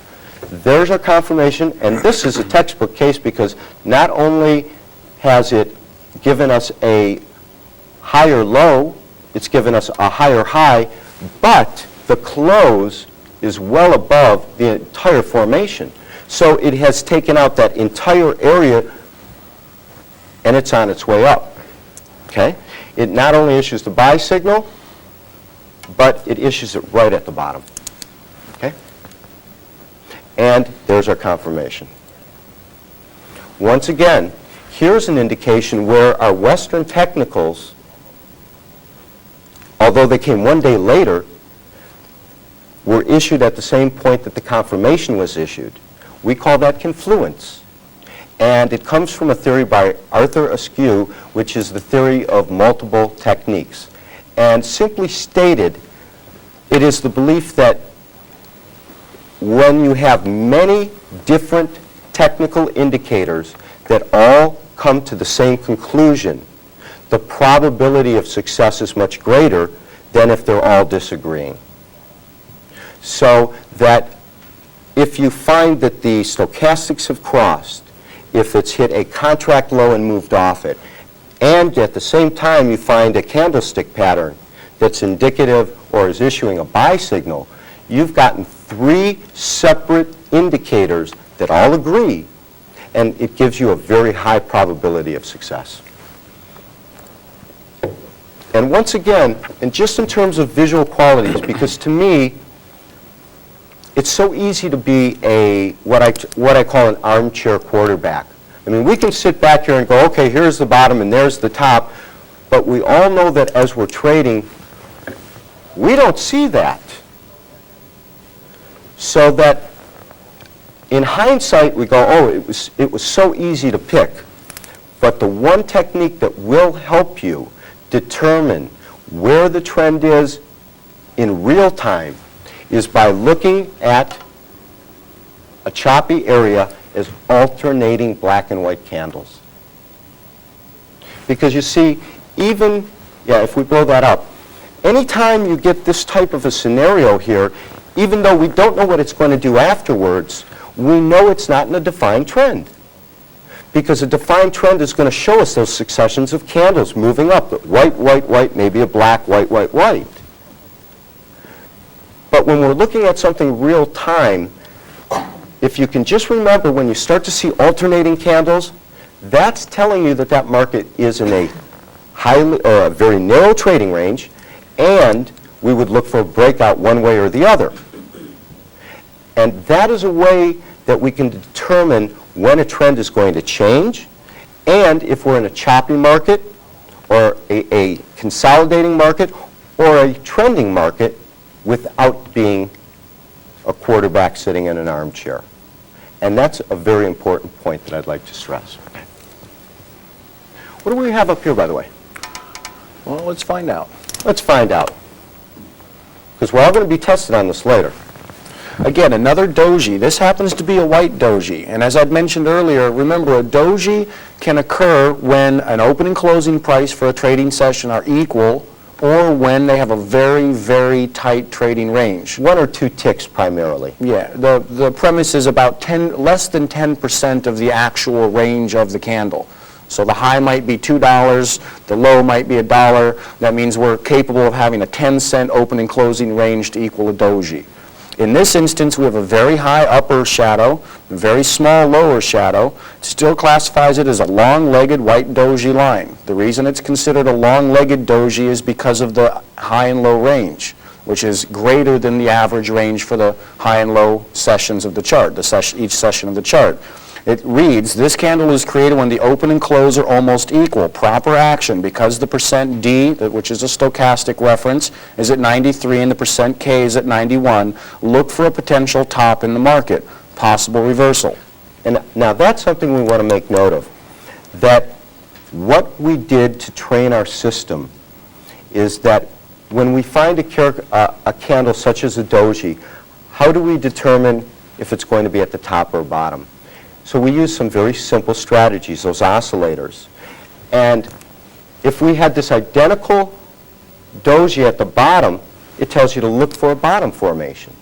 There's our confirmation, and this is a textbook case because not only has it given us a higher low, it's given us a higher high, but the close is well above the entire formation. So it has taken out that entire area, and it's on its way up. Okay? It not only issues the buy signal, but it issues it right at the bottom. Okay? And there's our confirmation. Once again, here's an indication where our Western technicals, although they came one day later, were issued at the same point that the confirmation was issued. We call that confluence. And it comes from a theory by Arthur Askew, which is the theory of multiple techniques. And simply stated, it is the belief that when you have many different technical indicators that all come to the same conclusion, the probability of success is much greater than if they're all disagreeing. So that if you find that the stochastics have crossed, if it's hit a contract low and moved off it, and at the same time you find a candlestick pattern that's indicative or is issuing a buy signal, you've gotten 3 separate indicators that all agree, and it gives you a very high probability of success. And once again, and just in terms of visual qualities, because to me, it's so easy to be what I call an armchair quarterback. I mean, we can sit back here and go, okay, here's the bottom and there's the top, but we all know that as we're trading, we don't see that. So that in hindsight, we go, oh, it was so easy to pick. But the one technique that will help you determine where the trend is in real time is by looking at a choppy area as alternating black and white candles. Because you see, even, if we blow that up, anytime you get this type of a scenario here, even though we don't know what it's going to do afterwards, we know it's not in a defined trend. Because a defined trend is going to show us those successions of candles moving up. White, white, white, maybe a black, white, white, white. But when we're looking at something real time, if you can just remember when you start to see alternating candles, that's telling you that that market is in a highly or a very narrow trading range, and we would look for a breakout one way or the other. And that is a way that we can determine when a trend is going to change, and if we're in a choppy market or a consolidating market or a trending market without being a quarterback sitting in an armchair. And that's a very important point that I'd like to stress. What do we have up here, by the way? Well, let's find out. Let's find out. Because we're all going to be tested on this later. Again, another doji. This happens to be a white doji. And as I'd mentioned earlier, remember, a doji can occur when an open and closing price for a trading session are equal, or when they have a very, very tight trading range. 1 or 2 ticks primarily. Yeah, the premise is about less than 10% of the actual range of the candle. So the high might be $2, the low might be $1. That means we're capable of having a 10-cent open and closing range to equal a doji. In this instance, we have a very high upper shadow, a very small lower shadow. It still classifies it as a long-legged white doji line. The reason it's considered a long-legged doji is because of the high and low range, which is greater than the average range for the high and low sessions of the chart, each session of the chart. It reads, this candle is created when the open and close are almost equal. Proper action, because the percent D, which is a stochastic reference, is at 93 and the percent K is at 91, look for a potential top in the market, possible reversal. And now that's something we want to make note of, that what we did to train our system is that when we find a candle such as a doji, how do we determine if it's going to be at the top or bottom? So we use some very simple strategies, those oscillators. And if we had this identical doji at the bottom, it tells you to look for a bottom formation.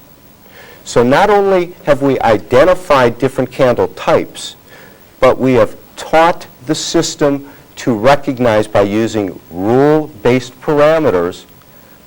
So not only have we identified different candle types, but we have taught the system to recognize by using rule-based parameters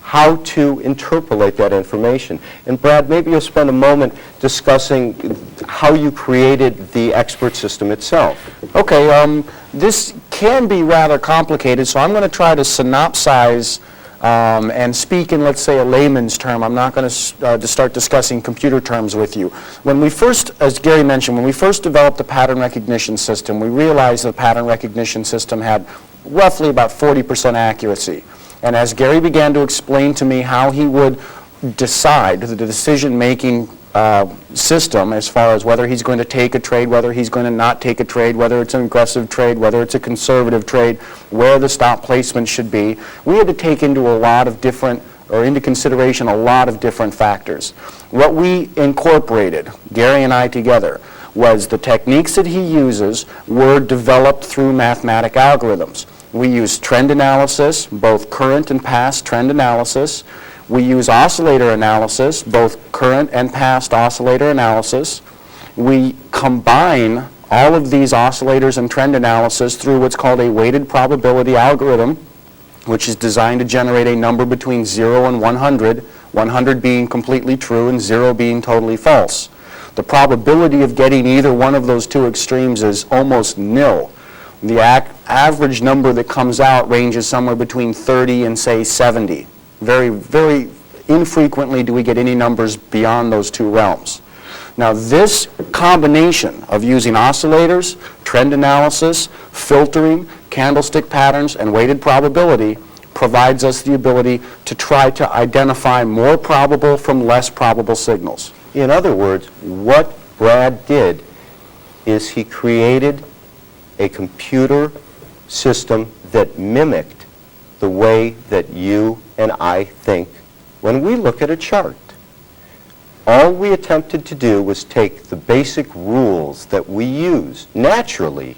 how to interpolate that information. And Brad, maybe you'll spend a moment discussing how you created the expert system itself. Okay, this can be rather complicated, so I'm going to try to synopsize and speak in, let's say, a layman's term. I'm not going to start discussing computer terms with you. When we first, as Gary mentioned, when we first developed the pattern recognition system, we realized the pattern recognition system had roughly about 40% accuracy. And as Gary began to explain to me how he would decide the decision-making system as far as whether he's going to take a trade, whether he's going to not take a trade, whether it's an aggressive trade, whether it's a conservative trade, where the stop placement should be, we had to take into consideration a lot of different factors. What we incorporated, Gary and I together, was the techniques that he uses were developed through mathematical algorithms. We use trend analysis, both current and past trend analysis. We use oscillator analysis, both current and past oscillator analysis. We combine all of these oscillators and trend analysis through what's called a weighted probability algorithm, which is designed to generate a number between 0 and 100, 100 being completely true and 0 being totally false. The probability of getting either one of those two extremes is almost nil. The average number that comes out ranges somewhere between 30 and, say, 70. Very, very infrequently do we get any numbers beyond those two realms. Now, this combination of using oscillators, trend analysis, filtering, candlestick patterns, and weighted probability provides us the ability to try to identify more probable from less probable signals. In other words, what Brad did is he created a computer system that mimicked the way that you and I think when we look at a chart. All we attempted to do was take the basic rules that we use naturally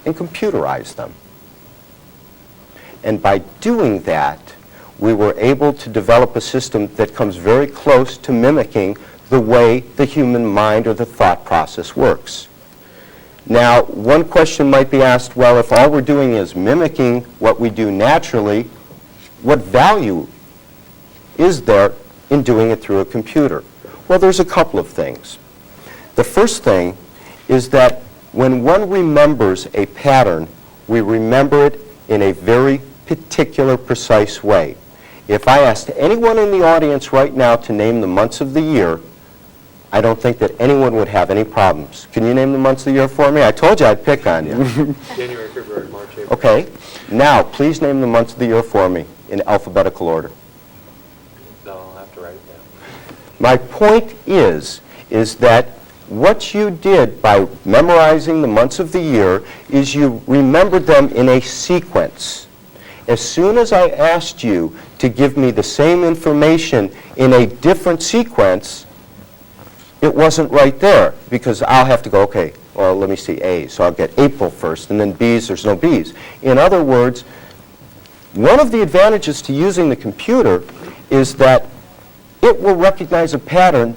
and computerize them. And by doing that, we were able to develop a system that comes very close to mimicking the way the human mind or the thought process works. Now, one question might be asked, well, if all we're doing is mimicking what we do naturally, what value is there in doing it through a computer? Well, there's a couple of things. The first thing is that when one remembers a pattern, we remember it in a very particular, precise way. If I asked anyone in the audience right now to name the months of the year, I don't think that anyone would have any problems. Can you name the months of the year for me? I told you I'd pick on you. January, February, March, April. Okay. Now, please name the months of the year for me in alphabetical order. No, I'll have to write it down. My point is that what you did by memorizing the months of the year is you remembered them in a sequence. As soon as I asked you to give me the same information in a different sequence, it wasn't right there, because I'll have to go, okay, well, let me see, A, so I'll get April first, and then B's, there's no B's. In other words, one of the advantages to using the computer is that it will recognize a pattern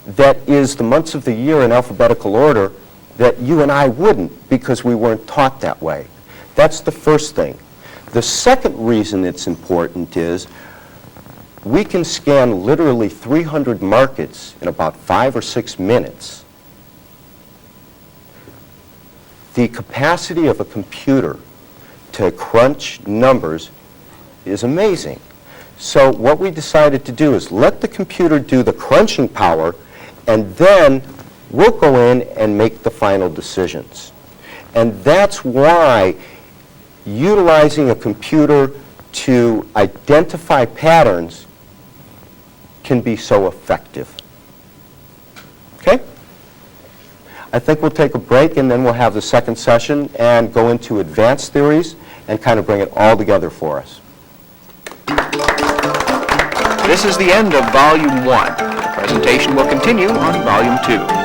that is the months of the year in alphabetical order that you and I wouldn't, because we weren't taught that way. That's the first thing. The second reason it's important is we can scan literally 300 markets in about 5 or 6 minutes. The capacity of a computer to crunch numbers is amazing. So what we decided to do is let the computer do the crunching power, and then we'll go in and make the final decisions. And that's why utilizing a computer to identify patterns can be so effective. Okay? I think we'll take a break, and then we'll have the second session and go into advanced theories and kind of bring it all together for us. This is the end of Volume 1. The presentation will continue on Volume 2.